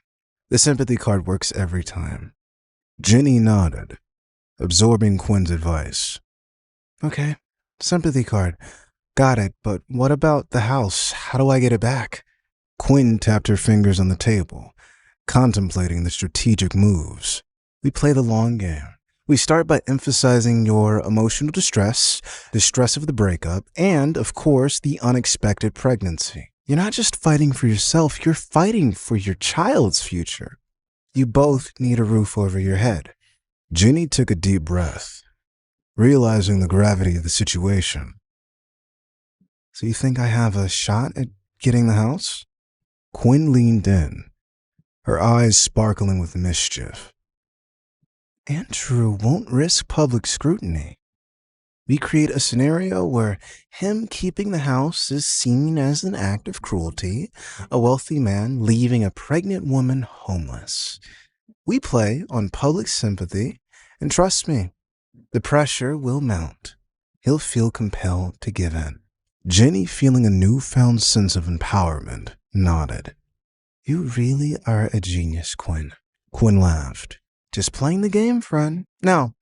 The sympathy card works every time. Jenny nodded, absorbing Quinn's advice. Okay, sympathy card. Got it, but what about the house? How do I get it back? Quinn tapped her fingers on the table, contemplating the strategic moves. We play the long game. We start by emphasizing your emotional distress, the stress of the breakup, and, of course, the unexpected pregnancy. You're not just fighting for yourself, you're fighting for your child's future. You both need a roof over your head. Jenny took a deep breath, realizing the gravity of the situation. So you think I have a shot at getting the house? Quinn leaned in, her eyes sparkling with mischief. Andrew won't risk public scrutiny. We create a scenario where him keeping the house is seen as an act of cruelty, a wealthy man leaving a pregnant woman homeless. We play on public sympathy, and trust me, the pressure will mount. He'll feel compelled to give in. Jenny, feeling a newfound sense of empowerment, nodded. You really are a genius, Quinn. Quinn laughed. Just playing the game, friend. Now,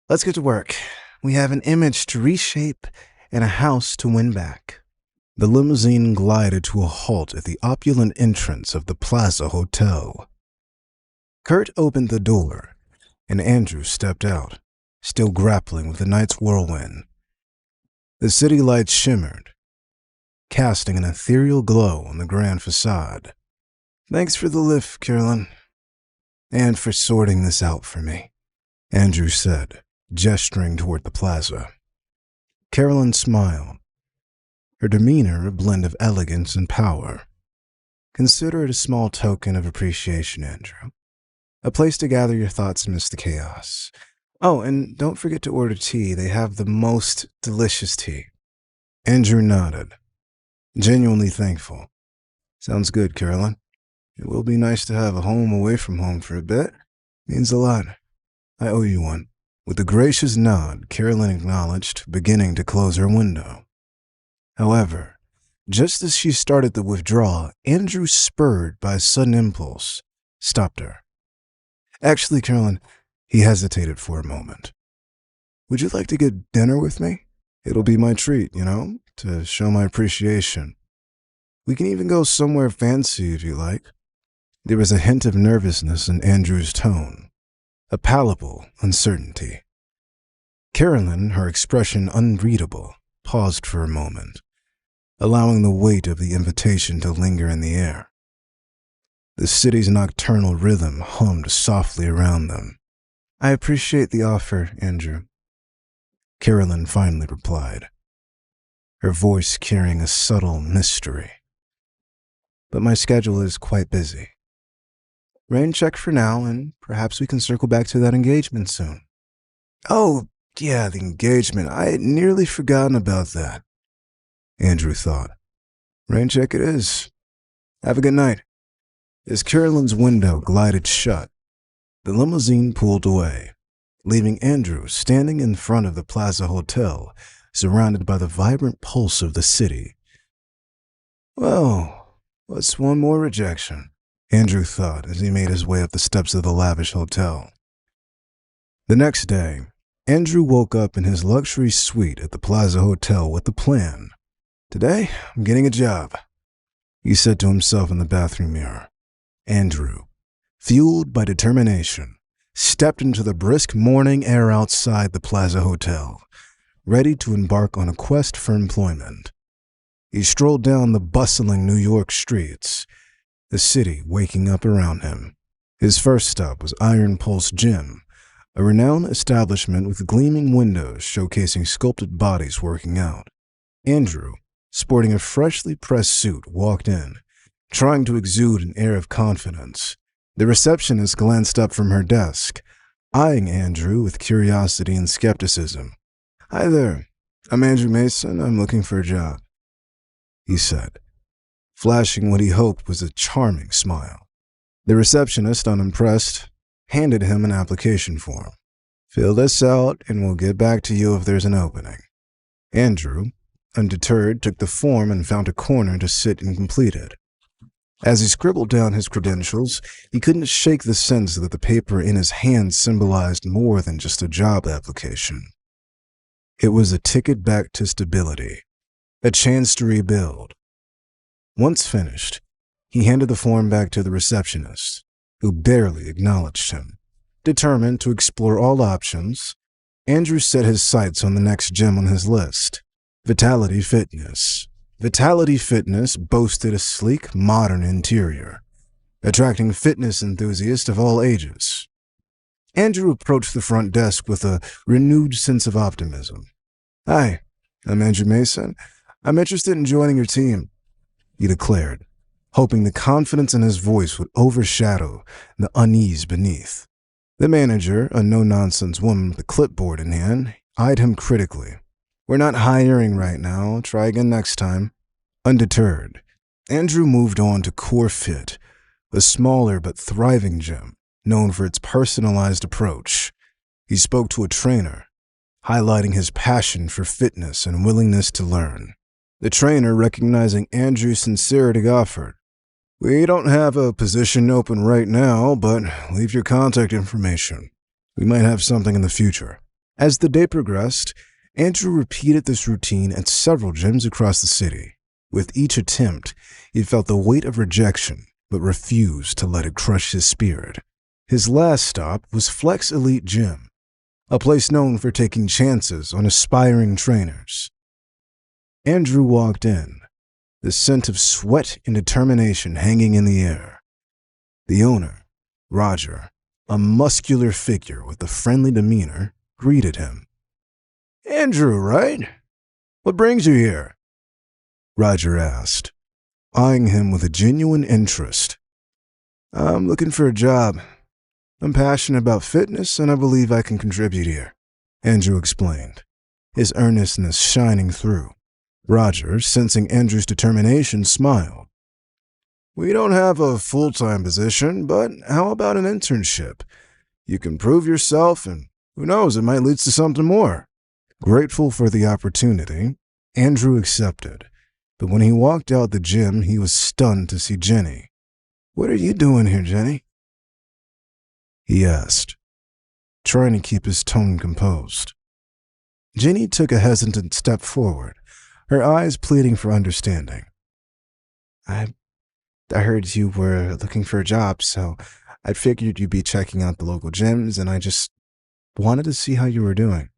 let's get to work. We have an image to reshape and a house to win back. The limousine glided to a halt at the opulent entrance of the Plaza Hotel. Kurt opened the door, and Andrew stepped out. still grappling with the night's whirlwind. The city lights shimmered, casting an ethereal glow on the grand facade. "Thanks for the lift, Carolyn, and for sorting this out for me," Andrew said, gesturing toward the plaza. Carolyn smiled, her demeanor a blend of elegance and power. "Consider it a small token of appreciation, Andrew. A place to gather your thoughts amidst the chaos. Oh, and don't forget to order tea. They have the most delicious tea." Andrew nodded, genuinely thankful. "Sounds good, Carolyn. It will be nice to have a home away from home for a bit. Means a lot. I owe you one." With a gracious nod, Carolyn acknowledged, beginning to close her window. However, just as she started to withdraw, Andrew, spurred by a sudden impulse, stopped her. "Actually, Carolyn," he hesitated for a moment. "Would you like to get dinner with me? It'll be my treat, to show my appreciation. We can even go somewhere fancy if you like." There was a hint of nervousness in Andrew's tone, a palpable uncertainty. Carolyn, her expression unreadable, paused for a moment, allowing the weight of the invitation to linger in the air. The city's nocturnal rhythm hummed softly around them. "I appreciate the offer, Andrew," Carolyn finally replied, her voice carrying a subtle mystery. "But my schedule is quite busy. Rain check for now, and perhaps we can circle back to that engagement soon." "Oh, yeah, the engagement. I had nearly forgotten about that," Andrew thought. "Rain check it is. Have a good night." As Carolyn's window glided shut, the limousine pulled away, leaving Andrew standing in front of the Plaza Hotel, surrounded by the vibrant pulse of the city. "Well, what's one more rejection?" Andrew thought as he made his way up the steps of the lavish hotel. The next day, Andrew woke up in his luxury suite at the Plaza Hotel with a plan. "Today, I'm getting a job," he said to himself in the bathroom mirror. Andrew, fueled by determination, stepped into the brisk morning air outside the Plaza Hotel, ready to embark on a quest for employment. He strolled down the bustling New York streets, the city waking up around him. His first stop was Iron Pulse Gym, a renowned establishment with gleaming windows showcasing sculpted bodies working out. Andrew, sporting a freshly pressed suit, walked in, trying to exude an air of confidence. The receptionist glanced up from her desk, eyeing Andrew with curiosity and skepticism. "Hi there. I'm Andrew Mason. I'm looking for a job," he said, flashing what he hoped was a charming smile. The receptionist, unimpressed, handed him an application form. "Fill this out and we'll get back to you if there's an opening." Andrew, undeterred, took the form and found a corner to sit and complete it. As he scribbled down his credentials, he couldn't shake the sense that the paper in his hand symbolized more than just a job application. It was a ticket back to stability, a chance to rebuild. Once finished, he handed the form back to the receptionist, who barely acknowledged him. Determined to explore all options, Andrew set his sights on the next gym on his list, Vitality Fitness. Vitality Fitness boasted a sleek, modern interior, attracting fitness enthusiasts of all ages. Andrew approached the front desk with a renewed sense of optimism. "Hi, I'm Andrew Mason. I'm interested in joining your team," he declared, hoping the confidence in his voice would overshadow the unease beneath. The manager, a no-nonsense woman with a clipboard in hand, eyed him critically. "We're not hiring right now. Try again next time." Undeterred, Andrew moved on to Core Fit, a smaller but thriving gym known for its personalized approach. He spoke to a trainer, highlighting his passion for fitness and willingness to learn. The trainer, recognizing Andrew's sincerity, offered, "We don't have a position open right now, but leave your contact information. We might have something in the future." As the day progressed, Andrew repeated this routine at several gyms across the city. With each attempt, he felt the weight of rejection, but refused to let it crush his spirit. His last stop was Flex Elite Gym, a place known for taking chances on aspiring trainers. Andrew walked in, the scent of sweat and determination hanging in the air. The owner, Roger, a muscular figure with a friendly demeanor, greeted him. "Andrew, right? What brings you here?" Roger asked, eyeing him with a genuine interest. "I'm looking for a job. I'm passionate about fitness, and I believe I can contribute here," Andrew explained, his earnestness shining through. Roger, sensing Andrew's determination, smiled. "We don't have a full-time position, but how about an internship? You can prove yourself, and who knows, it might lead to something more." Grateful for the opportunity, Andrew accepted, but when he walked out the gym, he was stunned to see Jenny. "What are you doing here, Jenny?" he asked, trying to keep his tone composed. Jenny took a hesitant step forward, her eyes pleading for understanding. I heard you were looking for a job, so I figured you'd be checking out the local gyms, and I just wanted to see how you were doing."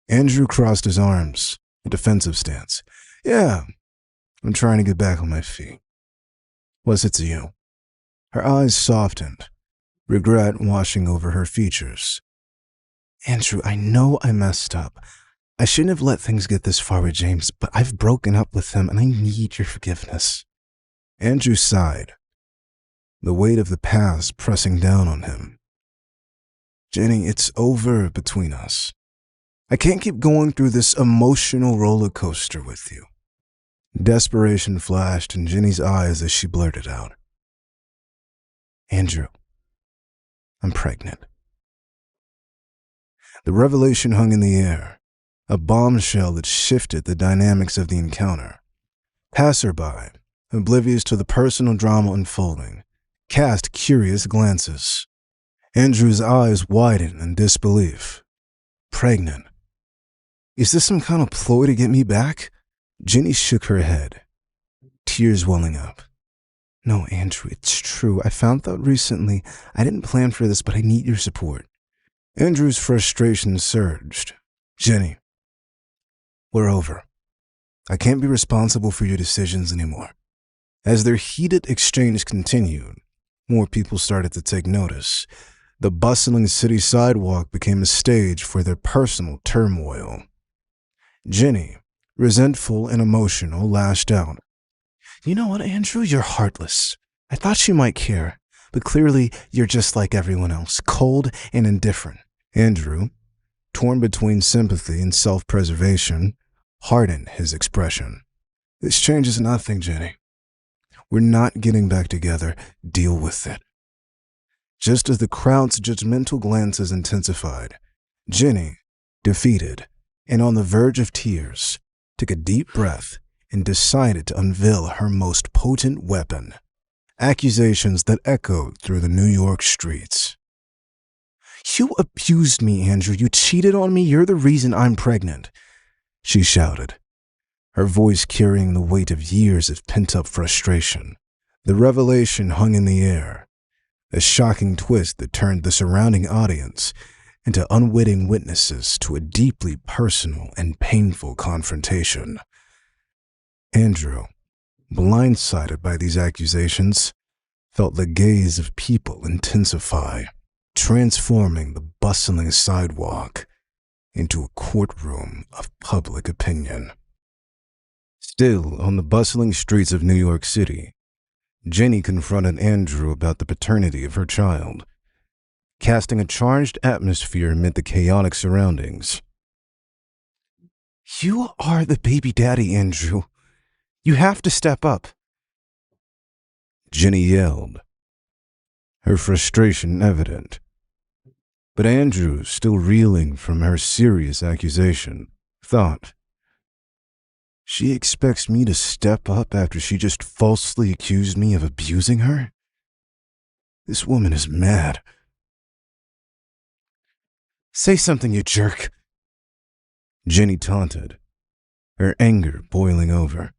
Andrew crossed his arms, a defensive stance. "Yeah, I'm trying to get back on my feet. What's it to you?" Her eyes softened, regret washing over her features. "Andrew, I know I messed up. I shouldn't have let things get this far with James, but I've broken up with him and I need your forgiveness." Andrew sighed, the weight of the past pressing down on him. "Jenny, it's over between us. I can't keep going through this emotional roller coaster with you." Desperation flashed in Jenny's eyes as she blurted out, "Andrew, I'm pregnant." The revelation hung in the air, a bombshell that shifted the dynamics of the encounter. Passerby, oblivious to the personal drama unfolding, cast curious glances. Andrew's eyes widened in disbelief. "Pregnant? Is this some kind of ploy to get me back?" Jenny shook her head, tears welling up. "No, Andrew, it's true. I found out recently. I didn't plan for this, but I need your support." Andrew's frustration surged. "Jenny, we're over. I can't be responsible for your decisions anymore." As their heated exchange continued, more people started to take notice. The bustling city sidewalk became a stage for their personal turmoil. Jenny, resentful and emotional, lashed out. "You know what, Andrew? You're heartless. I thought she might care, but clearly you're just like everyone else, cold and indifferent." Andrew, torn between sympathy and self-preservation, hardened his expression. "This changes nothing, Jenny. We're not getting back together. Deal with it." Just as the crowd's judgmental glances intensified, Jenny, defeated and on the verge of tears, took a deep breath and decided to unveil her most potent weapon, accusations that echoed through the New York streets. "You abused me, Andrew. You cheated on me. You're the reason I'm pregnant," she shouted, her voice carrying the weight of years of pent-up frustration. The revelation hung in the air, a shocking twist that turned the surrounding audience into unwitting witnesses to a deeply personal and painful confrontation. Andrew, blindsided by these accusations, felt the gaze of people intensify, transforming the bustling sidewalk into a courtroom of public opinion. Still on the bustling streets of New York City, Jenny confronted Andrew about the paternity of her child, casting a charged atmosphere amid the chaotic surroundings. "You are the baby daddy, Andrew. You have to step up," Jenny yelled, her frustration evident. But Andrew, still reeling from her serious accusation, thought, "She expects me to step up after she just falsely accused me of abusing her? This woman is mad." "Say something, you jerk," Jenny taunted, her anger boiling over.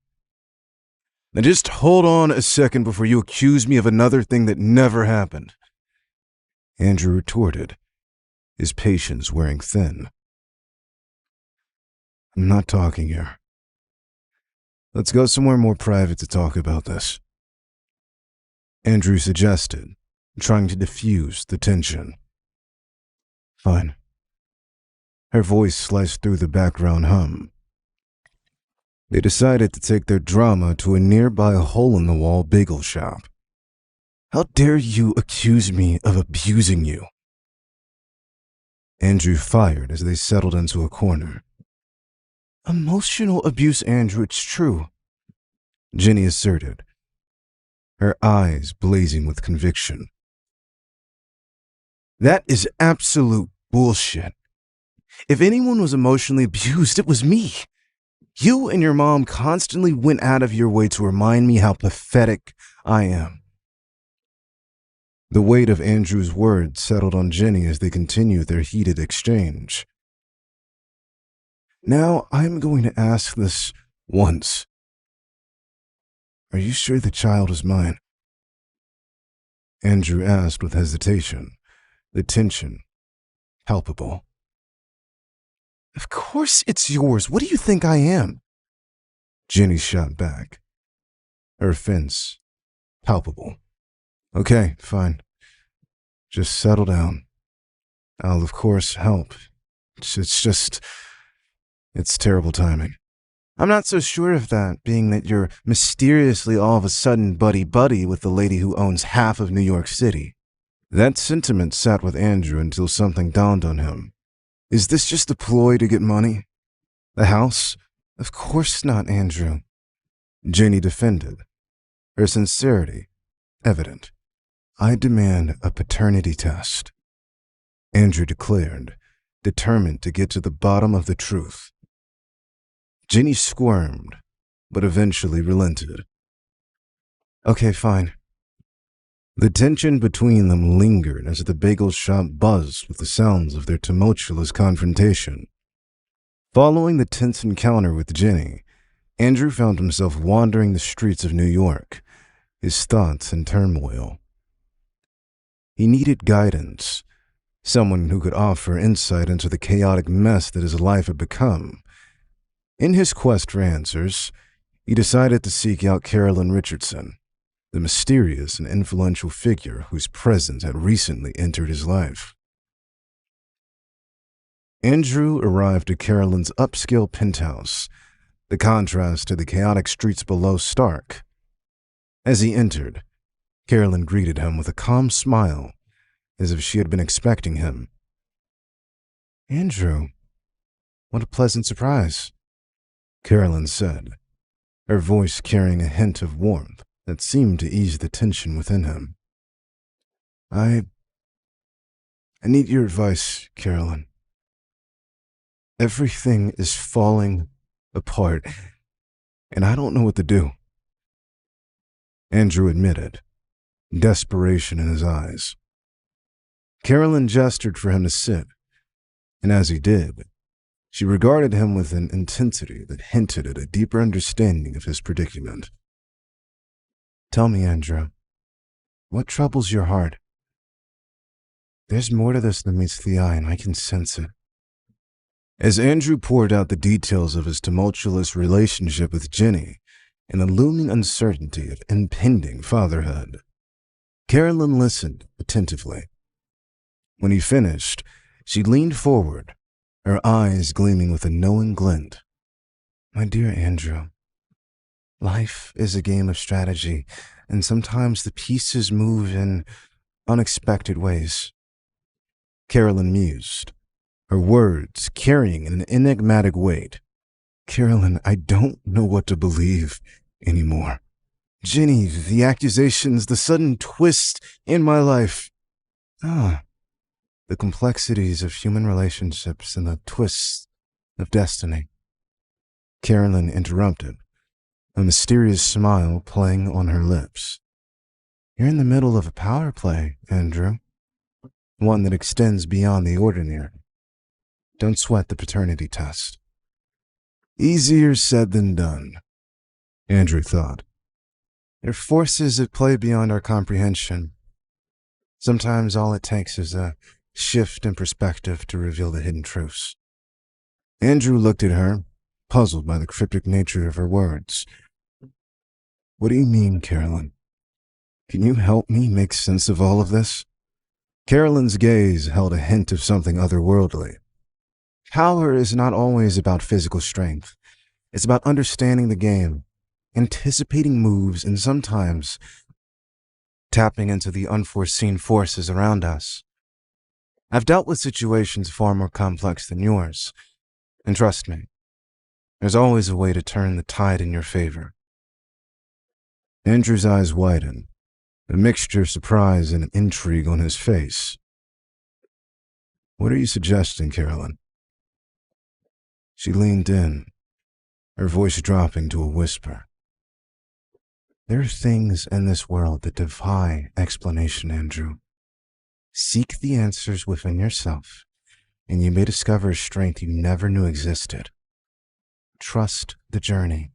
"Now just hold on a second before you accuse me of another thing that never happened," Andrew retorted, his patience wearing thin. I'm not talking here. Let's go somewhere more private to talk about this, Andrew suggested, trying to diffuse the tension. Fine. Her voice sliced through the background hum. They decided to take their drama to a nearby hole-in-the-wall bagel shop. How dare you accuse me of abusing you? Andrew fired as they settled into a corner. Emotional abuse, Andrew, it's true, Jenny asserted, her eyes blazing with conviction. That is absolute bullshit. If anyone was emotionally abused, it was me. You and your mom constantly went out of your way to remind me how pathetic I am. The weight of Andrew's words settled on Jenny as they continued their heated exchange. Now, I'm going to ask this once. Are you sure the child is mine? Andrew asked with hesitation, the tension palpable. Of course it's yours. What do you think I am? Jenny shot back, her offense palpable. Okay, fine. Just settle down. I'll, of course, help. It's terrible timing. I'm not so sure of that, being that you're mysteriously all of a sudden buddy-buddy with the lady who owns half of New York City. That sentiment sat with Andrew until something dawned on him. Is this just a ploy to get money? The house? Of course not, Andrew. Jenny defended, her sincerity evident. I demand a paternity test, Andrew declared, determined to get to the bottom of the truth. Jenny squirmed, but eventually relented. Okay, fine. The tension between them lingered as the bagel shop buzzed with the sounds of their tumultuous confrontation. Following the tense encounter with Jenny, Andrew found himself wandering the streets of New York, his thoughts in turmoil. He needed guidance, someone who could offer insight into the chaotic mess that his life had become. In his quest for answers, he decided to seek out Carolyn Richardson, the mysterious and influential figure whose presence had recently entered his life. Andrew arrived at Carolyn's upscale penthouse, the contrast to the chaotic streets below stark. As he entered, Carolyn greeted him with a calm smile, as if she had been expecting him. Andrew, what a pleasant surprise, Carolyn said, her voice carrying a hint of warmth that seemed to ease the tension within him. I need your advice, Carolyn. Everything is falling apart, and I don't know what to do. Andrew admitted, desperation in his eyes. Carolyn gestured for him to sit, and as he did, she regarded him with an intensity that hinted at a deeper understanding of his predicament. Tell me, Andrew, what troubles your heart? There's more to this than meets the eye, and I can sense it. As Andrew poured out the details of his tumultuous relationship with Jenny and the looming uncertainty of impending fatherhood, Carolyn listened attentively. When he finished, she leaned forward, her eyes gleaming with a knowing glint. My dear Andrew, life is a game of strategy, and sometimes the pieces move in unexpected ways. Carolyn mused, her words carrying an enigmatic weight. Carolyn, I don't know what to believe anymore. Jenny, the accusations, the sudden twist in my life. The complexities of human relationships and the twists of destiny. Carolyn interrupted, a mysterious smile playing on her lips. You're in the middle of a power play, Andrew. One that extends beyond the ordinary. Don't sweat the paternity test. Easier said than done, Andrew thought. There are forces at play beyond our comprehension. Sometimes all it takes is a shift in perspective to reveal the hidden truths. Andrew looked at her, puzzled by the cryptic nature of her words. What do you mean, Carolyn? Can you help me make sense of all of this? Carolyn's gaze held a hint of something otherworldly. Power is not always about physical strength. It's about understanding the game, anticipating moves, and sometimes tapping into the unforeseen forces around us. I've dealt with situations far more complex than yours, and trust me, there's always a way to turn the tide in your favor. Andrew's eyes widened, a mixture of surprise and intrigue on his face. What are you suggesting, Carolyn? She leaned in, her voice dropping to a whisper. There are things in this world that defy explanation, Andrew. Seek the answers within yourself, and you may discover a strength you never knew existed. Trust the journey,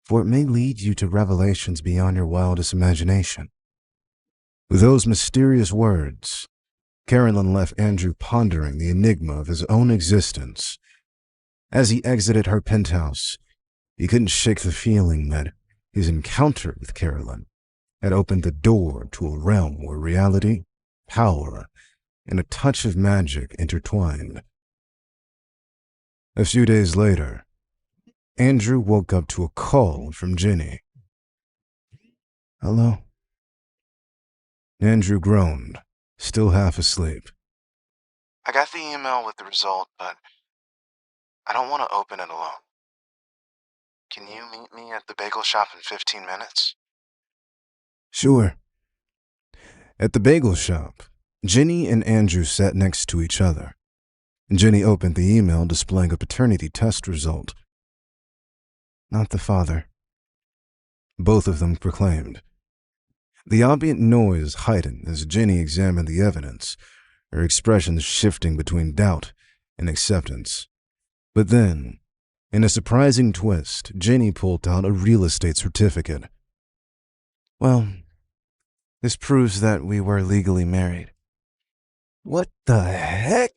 for it may lead you to revelations beyond your wildest imagination. With those mysterious words, Carolyn left Andrew pondering the enigma of his own existence. As he exited her penthouse, he couldn't shake the feeling that his encounter with Carolyn had opened the door to a realm where reality, power, and a touch of magic intertwined. A few days later, Andrew woke up to a call from Ginny. Hello? Andrew groaned, still half asleep. I got the email with the result, but I don't want to open it alone. Can you meet me at the bagel shop in 15 minutes? Sure. At the bagel shop, Ginny and Andrew sat next to each other. Ginny opened the email displaying a paternity test result. Not the father, both of them proclaimed. The ambient noise heightened as Ginny examined the evidence, her expressions shifting between doubt and acceptance. But then, in a surprising twist, Ginny pulled out a real estate certificate. Well, this proves that we were legally married. What the heck?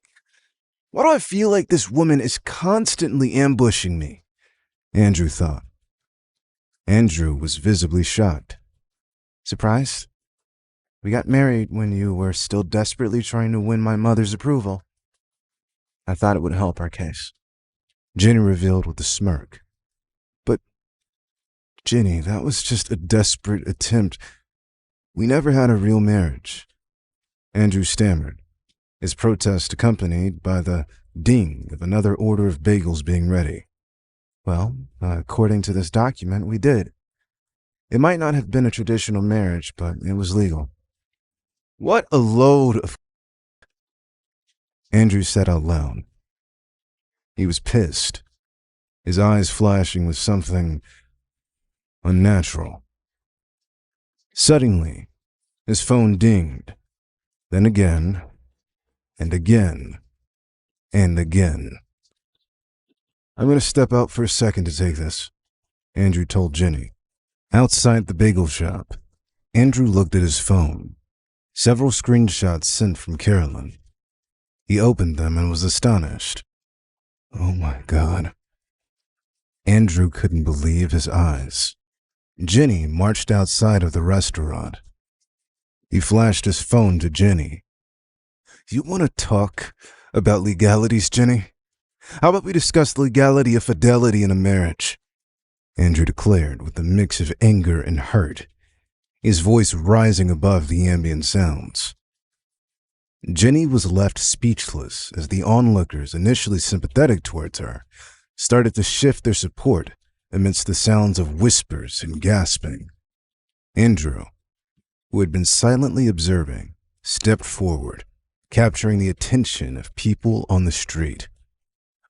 Why do I feel like this woman is constantly ambushing me? Andrew thought. Andrew was visibly shocked. Surprised? We got married when you were still desperately trying to win my mother's approval. I thought it would help our case. Ginny revealed with a smirk. But, Ginny, that was just a desperate attempt. We never had a real marriage. Andrew stammered, his protest accompanied by the ding of another order of bagels being ready. Well, according to this document, we did. It might not have been a traditional marriage, but it was legal. What a load of... Andrew said out loud. He was pissed, his eyes flashing with something unnatural. Suddenly, his phone dinged, then again, and again, and again. I'm going to step out for a second to take this, Andrew told Ginny. Outside the bagel shop, Andrew looked at his phone. Several screenshots sent from Carolyn. He opened them and was astonished. Oh my God. Andrew couldn't believe his eyes. Ginny marched outside of the restaurant. He flashed his phone to Ginny. You want to talk about legalities, Ginny? How about we discuss the legality of fidelity in a marriage? Andrew declared with a mix of anger and hurt, his voice rising above the ambient sounds. Ginny was left speechless as the onlookers, initially sympathetic towards her, started to shift their support amidst the sounds of whispers and gasping. Andrew, who had been silently observing, stepped forward, capturing the attention of people on the street.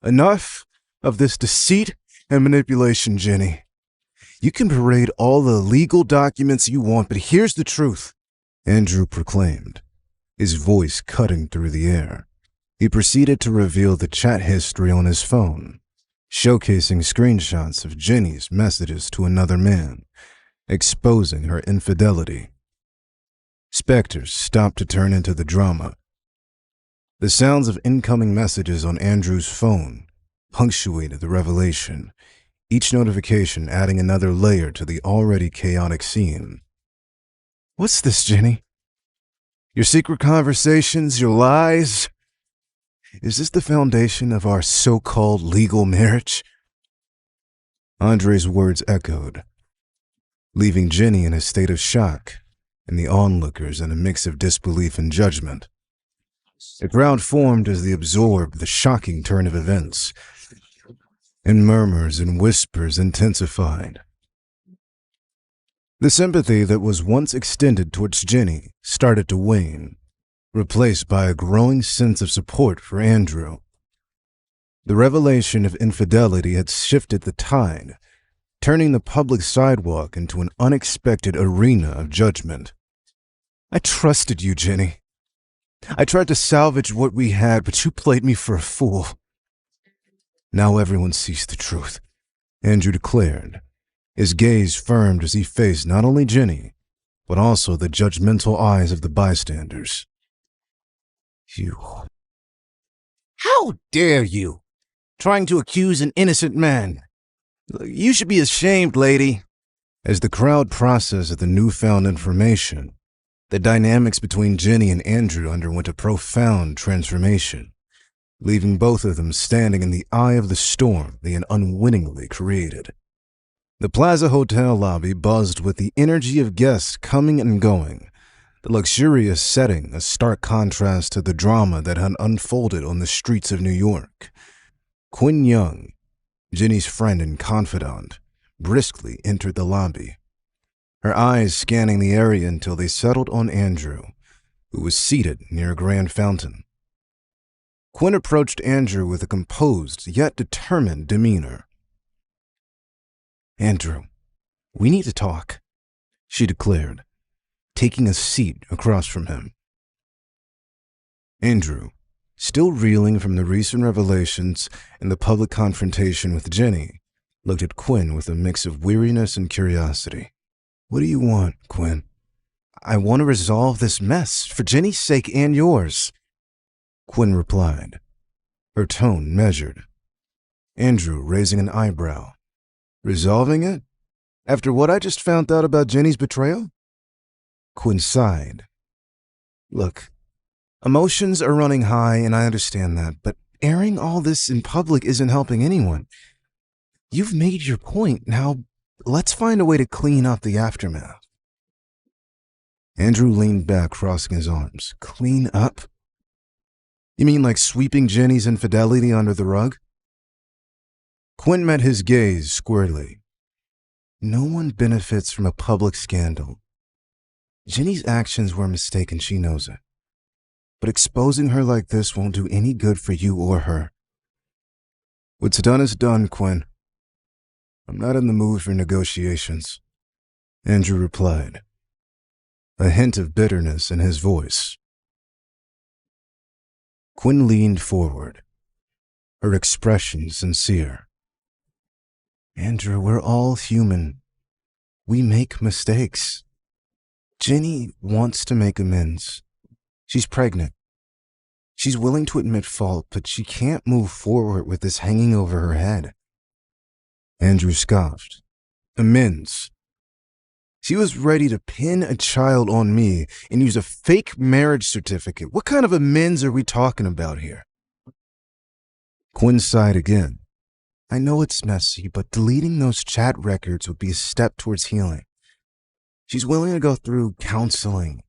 Enough of this deceit and manipulation, Ginny. You can parade all the legal documents you want, but here's the truth, Andrew proclaimed, his voice cutting through the air. He proceeded to reveal the chat history on his phone, showcasing screenshots of Ginny's messages to another man, exposing her infidelity. Specters stopped to turn into the drama. The sounds of incoming messages on Andrew's phone punctuated the revelation, each notification adding another layer to the already chaotic scene. What's this, Jenny? Your secret conversations, your lies? Is this the foundation of our so-called legal marriage? Andre's words echoed, leaving Jenny in a state of shock and the onlookers in a mix of disbelief and judgment. A crowd formed as they absorbed the shocking turn of events, and murmurs and whispers intensified. The sympathy that was once extended towards Jenny started to wane, replaced by a growing sense of support for Andrew. The revelation of infidelity had shifted the tide, turning the public sidewalk into an unexpected arena of judgment. I trusted you, Jenny. I tried to salvage what we had, but you played me for a fool. Now everyone sees the truth, Andrew declared, his gaze firmed as he faced not only Jenny, but also the judgmental eyes of the bystanders. You. How dare you? Trying to accuse an innocent man. You should be ashamed, lady. As the crowd processed the newfound information, the dynamics between Jenny and Andrew underwent a profound transformation, leaving both of them standing in the eye of the storm they had unwittingly created. The Plaza Hotel lobby buzzed with the energy of guests coming and going, the luxurious setting a stark contrast to the drama that had unfolded on the streets of New York. Quinn Young, Jenny's friend and confidant, briskly entered the lobby, her eyes scanning the area until they settled on Andrew, who was seated near a grand fountain. Quinn approached Andrew with a composed yet determined demeanor. Andrew, we need to talk, she declared, taking a seat across from him. Andrew, still reeling from the recent revelations and the public confrontation with Jenny, looked at Quinn with a mix of weariness and curiosity. What do you want, Quinn? I want to resolve this mess, for Jenny's sake and yours, Quinn replied, her tone measured. Andrew raising an eyebrow. Resolving it? After what I just found out about Jenny's betrayal? Quinn sighed. Look, emotions are running high and I understand that, but airing all this in public isn't helping anyone. You've made your point, now let's find a way to clean up the aftermath. Andrew leaned back, crossing his arms. Clean up? You mean like sweeping Jenny's infidelity under the rug? Quinn met his gaze squarely. No one benefits from a public scandal. Jenny's actions were a mistake and she knows it. But exposing her like this won't do any good for you or her. What's done is done, Quinn. I'm not in the mood for negotiations, Andrew replied, a hint of bitterness in his voice. Quinn leaned forward, her expression sincere. Andrew, we're all human. We make mistakes. Jenny wants to make amends. She's pregnant. She's willing to admit fault, but she can't move forward with this hanging over her head. Andrew scoffed. Amends. She was ready to pin a child on me and use a fake marriage certificate. What kind of amends are we talking about here? Quinn sighed again. I know it's messy, but deleting those chat records would be a step towards healing. She's willing to go through counseling,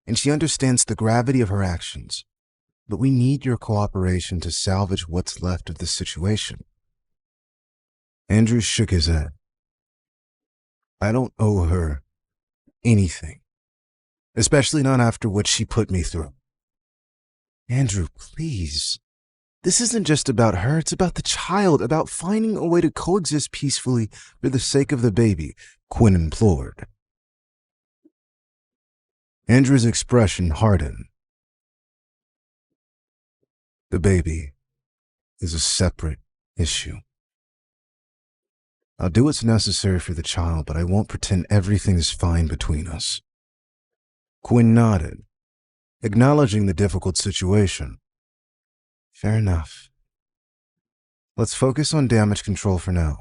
and she understands the gravity of her actions. But we need your cooperation to salvage what's left of the situation. Andrew shook his head. I don't owe her anything, especially not after what she put me through. Andrew, please. This isn't just about her, it's about the child, about finding a way to coexist peacefully for the sake of the baby, Quinn implored. Andrew's expression hardened. The baby is a separate issue. I'll do what's necessary for the child, but I won't pretend everything is fine between us. Quinn nodded, acknowledging the difficult situation, Fair enough. Let's focus on damage control for now.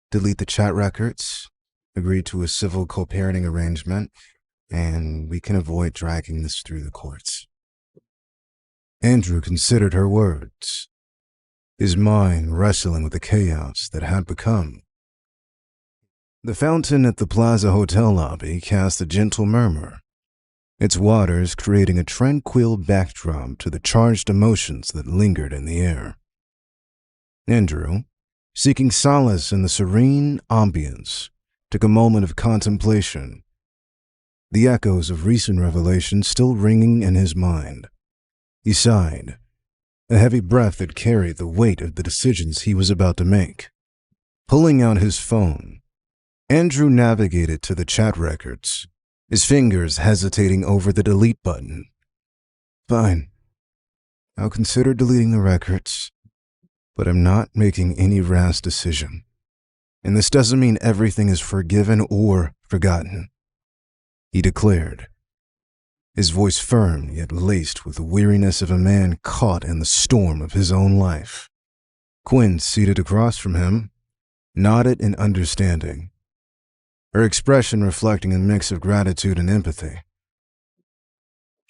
Delete the chat records, agree to a civil co-parenting arrangement, and we can avoid dragging this through the courts. Andrew considered her words, his mind wrestling with the chaos that had become. The fountain at the Plaza Hotel lobby cast a gentle murmur, its waters creating a tranquil backdrop to the charged emotions that lingered in the air. Andrew, seeking solace in the serene ambience, took a moment of contemplation, the echoes of recent revelations still ringing in his mind. He sighed, a heavy breath that carried the weight of the decisions he was about to make. Pulling out his phone, Andrew navigated to the chat records, his fingers hesitating over the delete button. Fine. I'll consider deleting the records, but I'm not making any rash decision. And this doesn't mean everything is forgiven or forgotten, he declared, his voice firm yet laced with the weariness of a man caught in the storm of his own life. Quinn, seated across from him, nodded in understanding, her expression reflecting a mix of gratitude and empathy.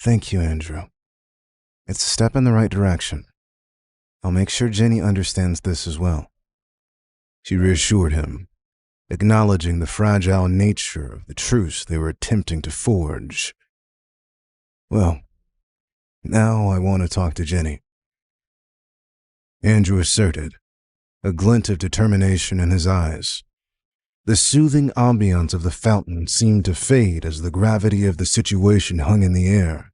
Thank you, Andrew. It's a step in the right direction. I'll make sure Jenny understands this as well. She reassured him, acknowledging the fragile nature of the truce they were attempting to forge. Well, now I want to talk to Jenny, Andrew asserted, a glint of determination in his eyes. The soothing ambiance of the fountain seemed to fade as the gravity of the situation hung in the air.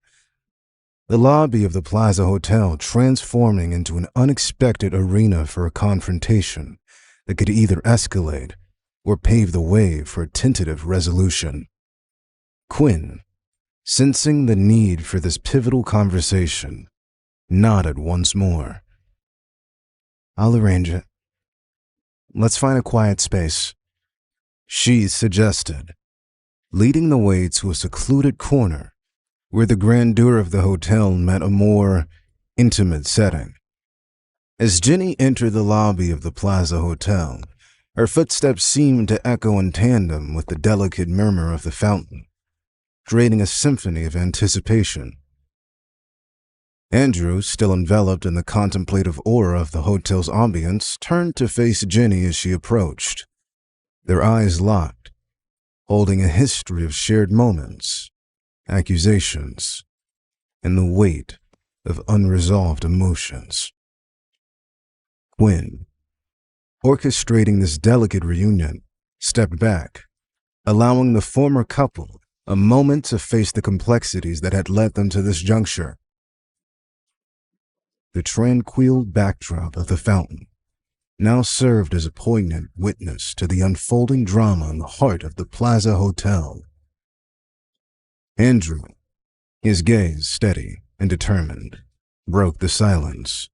The lobby of the Plaza Hotel transforming into an unexpected arena for a confrontation that could either escalate or pave the way for a tentative resolution. Quinn, sensing the need for this pivotal conversation, nodded once more. I'll arrange it. Let's find a quiet space, she suggested, leading the way to a secluded corner where the grandeur of the hotel met a more intimate setting. As Jenny entered the lobby of the Plaza Hotel, her footsteps seemed to echo in tandem with the delicate murmur of the fountain, creating a symphony of anticipation. Andrew, still enveloped in the contemplative aura of the hotel's ambience, turned to face Jenny as she approached, their eyes locked, holding a history of shared moments, accusations, and the weight of unresolved emotions. Quinn, orchestrating this delicate reunion, stepped back, allowing the former couple a moment to face the complexities that had led them to this juncture. The tranquil backdrop of the fountain now served as a poignant witness to the unfolding drama in the heart of the Plaza Hotel. Andrew, his gaze steady and determined, broke the silence.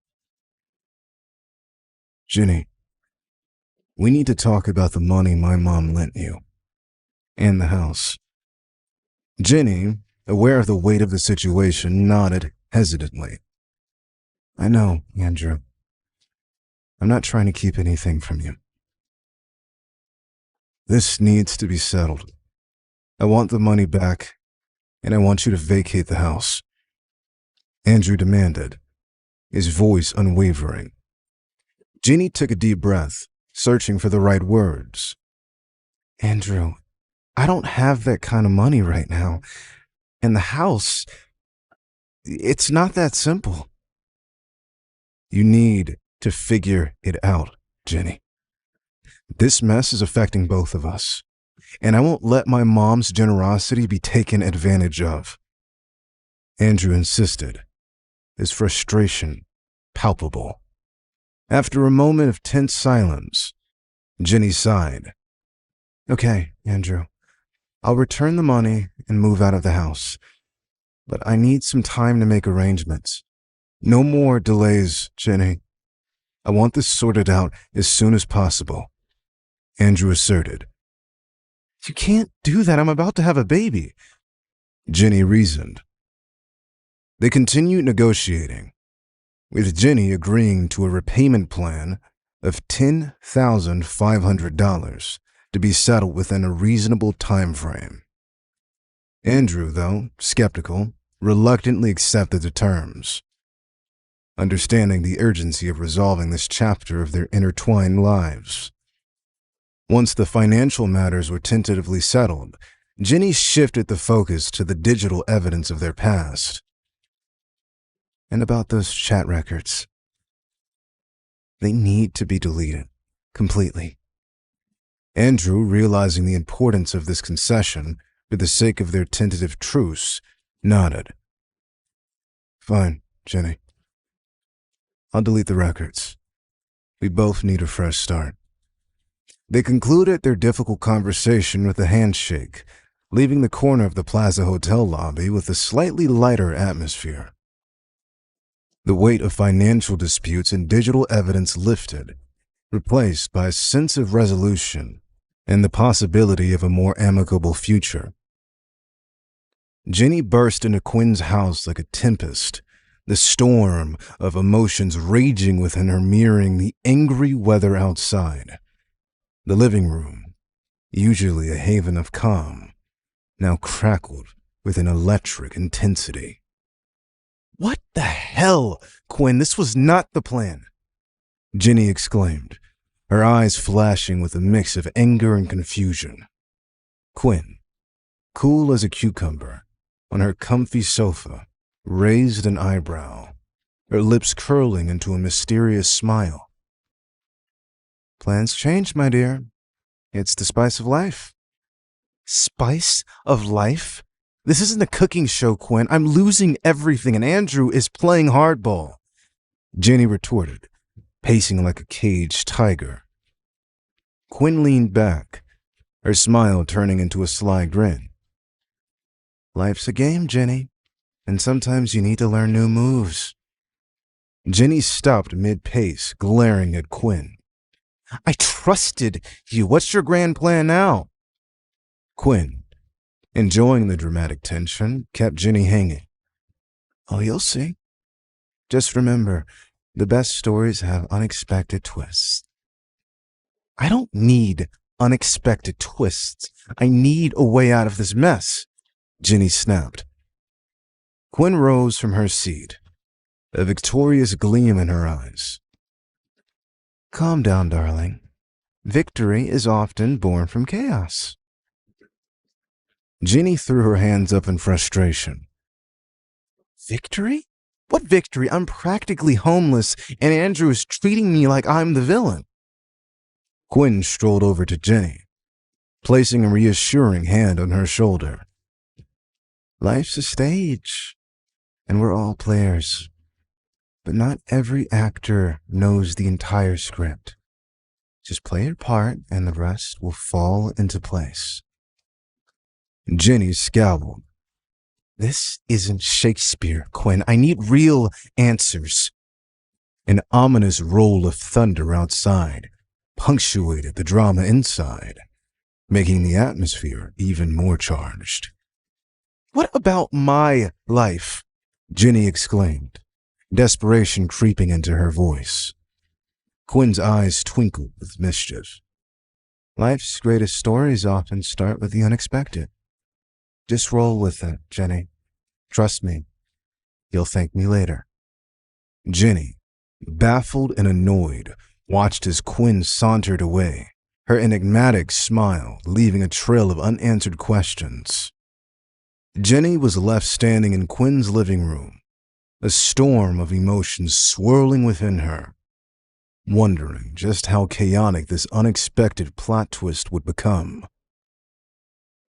Jenny, we need to talk about the money my mom lent you, and the house. Jenny, aware of the weight of the situation, nodded hesitantly. I know, Andrew. I'm not trying to keep anything from you. This needs to be settled. I want the money back, and I want you to vacate the house, Andrew demanded, his voice unwavering. Jenny took a deep breath, searching for the right words. Andrew, I don't have that kind of money right now. And the house, it's not that simple. You need to figure it out, Jenny. This mess is affecting both of us, and I won't let my mom's generosity be taken advantage of. Andrew insisted, his frustration palpable. After a moment of tense silence, Jenny sighed. Okay, Andrew, I'll return the money and move out of the house, but I need some time to make arrangements. No more delays, Jenny. I want this sorted out as soon as possible, Andrew asserted. You can't do that. I'm about to have a baby, Jenny reasoned. They continued negotiating, with Jenny agreeing to a repayment plan of $10,500 to be settled within a reasonable time frame. Andrew, though skeptical, reluctantly accepted the terms, understanding the urgency of resolving this chapter of their intertwined lives. Once the financial matters were tentatively settled, Jenny shifted the focus to the digital evidence of their past. And about those chat records. They need to be deleted completely. Andrew, realizing the importance of this concession for the sake of their tentative truce, nodded. Fine, Jenny. I'll delete the records. We both need a fresh start. They concluded their difficult conversation with a handshake, leaving the corner of the Plaza Hotel lobby with a slightly lighter atmosphere. The weight of financial disputes and digital evidence lifted, replaced by a sense of resolution and the possibility of a more amicable future. Jenny burst into Quinn's house like a tempest, the storm of emotions raging within her mirroring the angry weather outside. The living room, usually a haven of calm, now crackled with an electric intensity. What the hell, Quinn? This was not the plan, Jenny exclaimed, her eyes flashing with a mix of anger and confusion. Quinn, cool as a cucumber, on her comfy sofa, raised an eyebrow, her lips curling into a mysterious smile. Plans change, my dear. It's the spice of life. Spice of life? This isn't a cooking show, Quinn. I'm losing everything, and Andrew is playing hardball, Jenny retorted, pacing like a caged tiger. Quinn leaned back, her smile turning into a sly grin. Life's a game, Jenny, and sometimes you need to learn new moves. Jenny stopped mid-pace, glaring at Quinn. I trusted you. What's your grand plan now? Quinn, enjoying the dramatic tension, kept Jenny hanging. Oh, you'll see. Just remember, the best stories have unexpected twists. I don't need unexpected twists. I need a way out of this mess, Jenny snapped. Quinn rose from her seat, a victorious gleam in her eyes. Calm down, darling. Victory is often born from chaos. Jenny threw her hands up in frustration. Victory? What victory? I'm practically homeless, and Andrew is treating me like I'm the villain. Quinn strolled over to Jenny, placing a reassuring hand on her shoulder. Life's a stage, and we're all players. But not every actor knows the entire script. Just play your part, and the rest will fall into place. Jenny scowled. This isn't Shakespeare, Quinn. I need real answers. An ominous roll of thunder outside punctuated the drama inside, making the atmosphere even more charged. What about my life? Jenny exclaimed, desperation creeping into her voice. Quinn's eyes twinkled with mischief. Life's greatest stories often start with the unexpected. Just roll with it, Jenny. Trust me. You'll thank me later. Jenny, baffled and annoyed, watched as Quinn sauntered away, her enigmatic smile leaving a trail of unanswered questions. Jenny was left standing in Quinn's living room, a storm of emotions swirling within her, wondering just how chaotic this unexpected plot twist would become.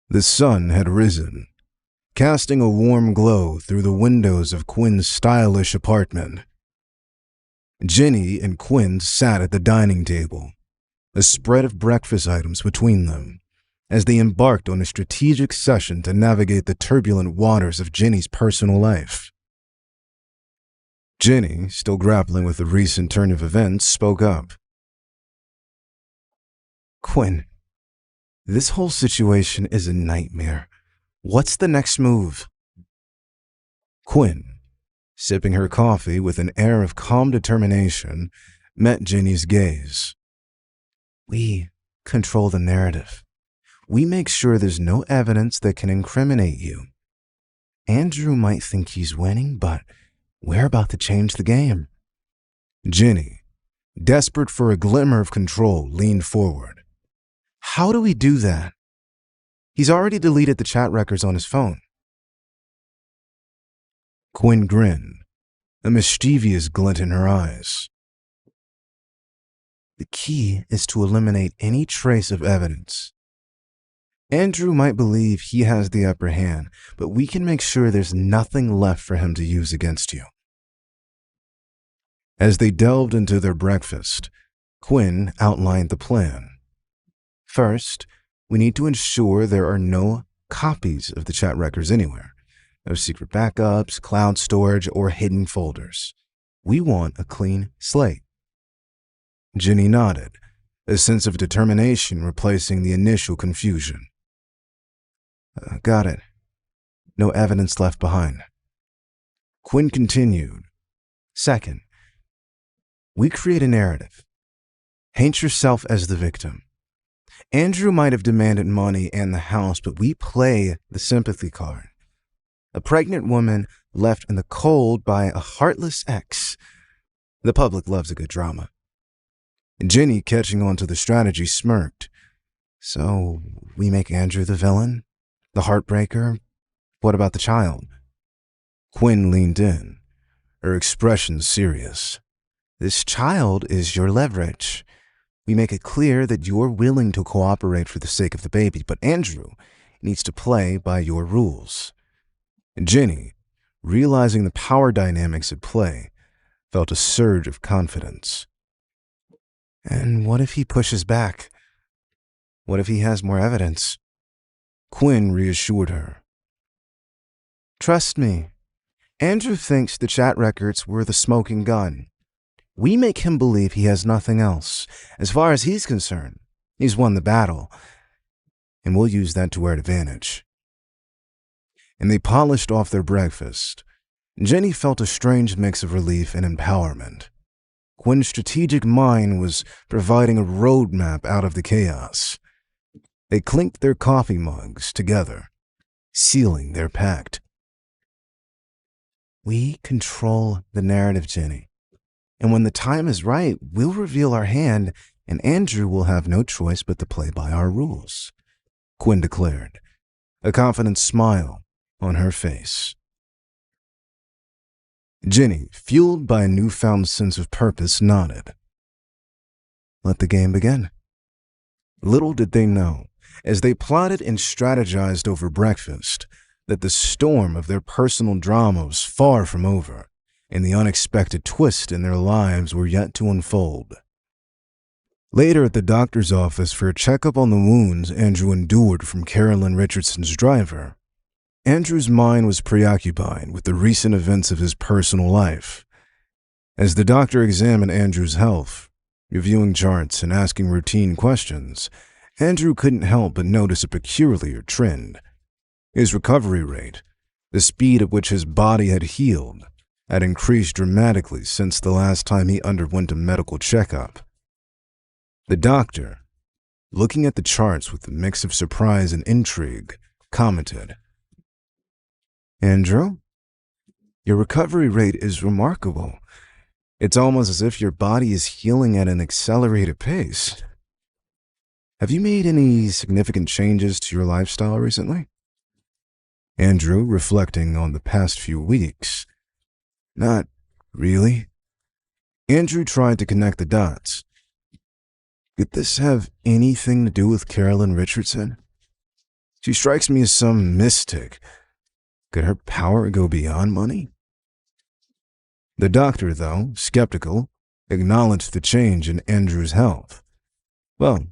The sun had risen, casting a warm glow through the windows of Quinn's stylish apartment. Jenny and Quinn sat at the dining table, a spread of breakfast items between them, as they embarked on a strategic session to navigate the turbulent waters of Jenny's personal life. Jenny, still grappling with the recent turn of events, spoke up. Quinn, this whole situation is a nightmare. What's the next move? Quinn, sipping her coffee with an air of calm determination, met Ginny's gaze. We control the narrative. We make sure there's no evidence that can incriminate you. Andrew might think he's winning, but we're about to change the game. Ginny, desperate for a glimmer of control, leaned forward. How do we do that? He's already deleted the chat records on his phone. Quinn grinned, a mischievous glint in her eyes. The key is to eliminate any trace of evidence. Andrew might believe he has the upper hand, but we can make sure there's nothing left for him to use against you. As they delved into their breakfast, Quinn outlined the plan. First, we need to ensure there are no copies of the chat records anywhere. No secret backups, cloud storage, or hidden folders. We want a clean slate. Ginny nodded, a sense of determination replacing the initial confusion. Got it. No evidence left behind. Quinn continued. Second, we create a narrative. Paint yourself as the victim. Andrew might have demanded money and the house, but we play the sympathy card. A pregnant woman left in the cold by a heartless ex. The public loves a good drama. Ginny, catching on to the strategy, smirked. So we make Andrew the villain? The heartbreaker? What about the child? Quinn leaned in, her expression serious. This child is your leverage. We make it clear that you're willing to cooperate for the sake of the baby, but Andrew needs to play by your rules. Ginny, realizing the power dynamics at play, felt a surge of confidence. And what if he pushes back? What if he has more evidence? Quinn reassured her. Trust me, Andrew thinks the chat records were the smoking gun. We make him believe he has nothing else. As far as he's concerned, he's won the battle, and we'll use that to our advantage. And they polished off their breakfast. Ginny felt a strange mix of relief and empowerment. Quinn's strategic mind was providing a roadmap out of the chaos. They clinked their coffee mugs together, sealing their pact. We control the narrative, Ginny. And when the time is right, we'll reveal our hand, and Andrew will have no choice but to play by our rules, Quinn declared, a confident smile on her face. Ginny, fueled by a newfound sense of purpose, nodded. Let the game begin. Little did they know, as they plotted and strategized over breakfast, that the storm of their personal drama was far from over, and the unexpected twists in their lives were yet to unfold. Later at the doctor's office for a checkup on the wounds Andrew endured from Carolyn Richardson's driver, Andrew's mind was preoccupied with the recent events of his personal life. As the doctor examined Andrew's health, reviewing charts and asking routine questions, Andrew couldn't help but notice a peculiar trend. His recovery rate, the speed at which his body had healed, had increased dramatically since the last time he underwent a medical checkup. The doctor, looking at the charts with a mix of surprise and intrigue, commented, Andrew, your recovery rate is remarkable. It's almost as if your body is healing at an accelerated pace. Have you made any significant changes to your lifestyle recently? Andrew, reflecting on the past few weeks. Not really. Andrew tried to connect the dots. Could this have anything to do with Carolyn Richardson? She strikes me as some mystic. Could her power go beyond money? The doctor, though, skeptical, acknowledged the change in Andrew's health. Well,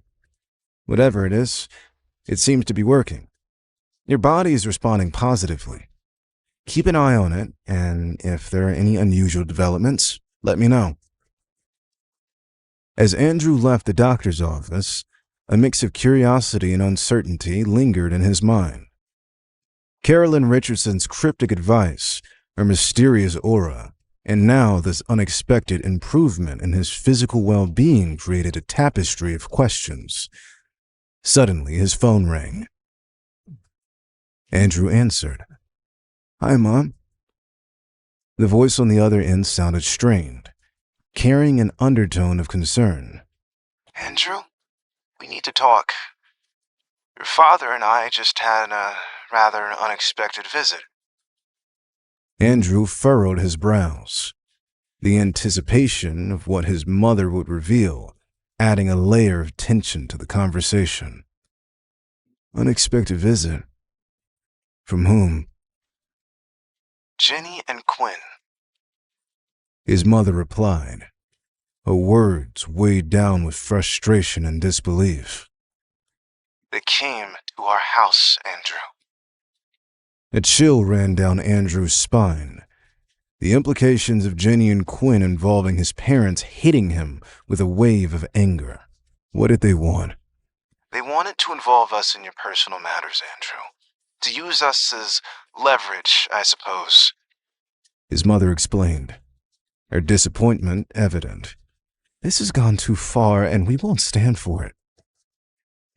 whatever it is, it seems to be working. Your body is responding positively. Keep an eye on it, and if there are any unusual developments, let me know. As Andrew left the doctor's office, a mix of curiosity and uncertainty lingered in his mind. Carolyn Richardson's cryptic advice her mysterious aura, and now this unexpected improvement in his physical well-being created a tapestry of questions. Suddenly, his phone rang. Andrew answered. "Hi, Mom." The voice on the other end sounded strained, carrying an undertone of concern. "Andrew, we need to talk. Your father and I just had a rather unexpected visit." Andrew furrowed his brows, the anticipation of what his mother would reveal, adding a layer of tension to the conversation. Unexpected visit? From whom? "Jenny and Quinn." His mother replied, her words weighed down with frustration and disbelief. "They came to our house, Andrew." A chill ran down Andrew's spine, the implications of Jenny and Quinn involving his parents hitting him with a wave of anger. What did they want? "They wanted to involve us in your personal matters, Andrew. To use us as leverage, I suppose." His mother explained, her disappointment evident. "This has gone too far, and we won't stand for it."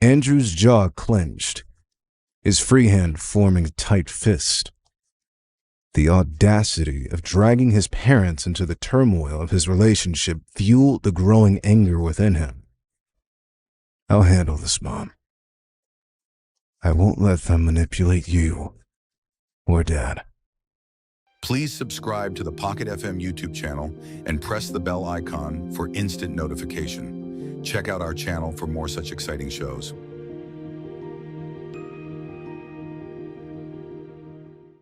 Andrew's jaw clenched, his free hand forming a tight fist. The audacity of dragging his parents into the turmoil of his relationship fueled the growing anger within him. "I'll handle this, Mom. I won't let them manipulate you or Dad." Please subscribe to the Pocket FM YouTube channel and press the bell icon for instant notification. Check out our channel for more such exciting shows.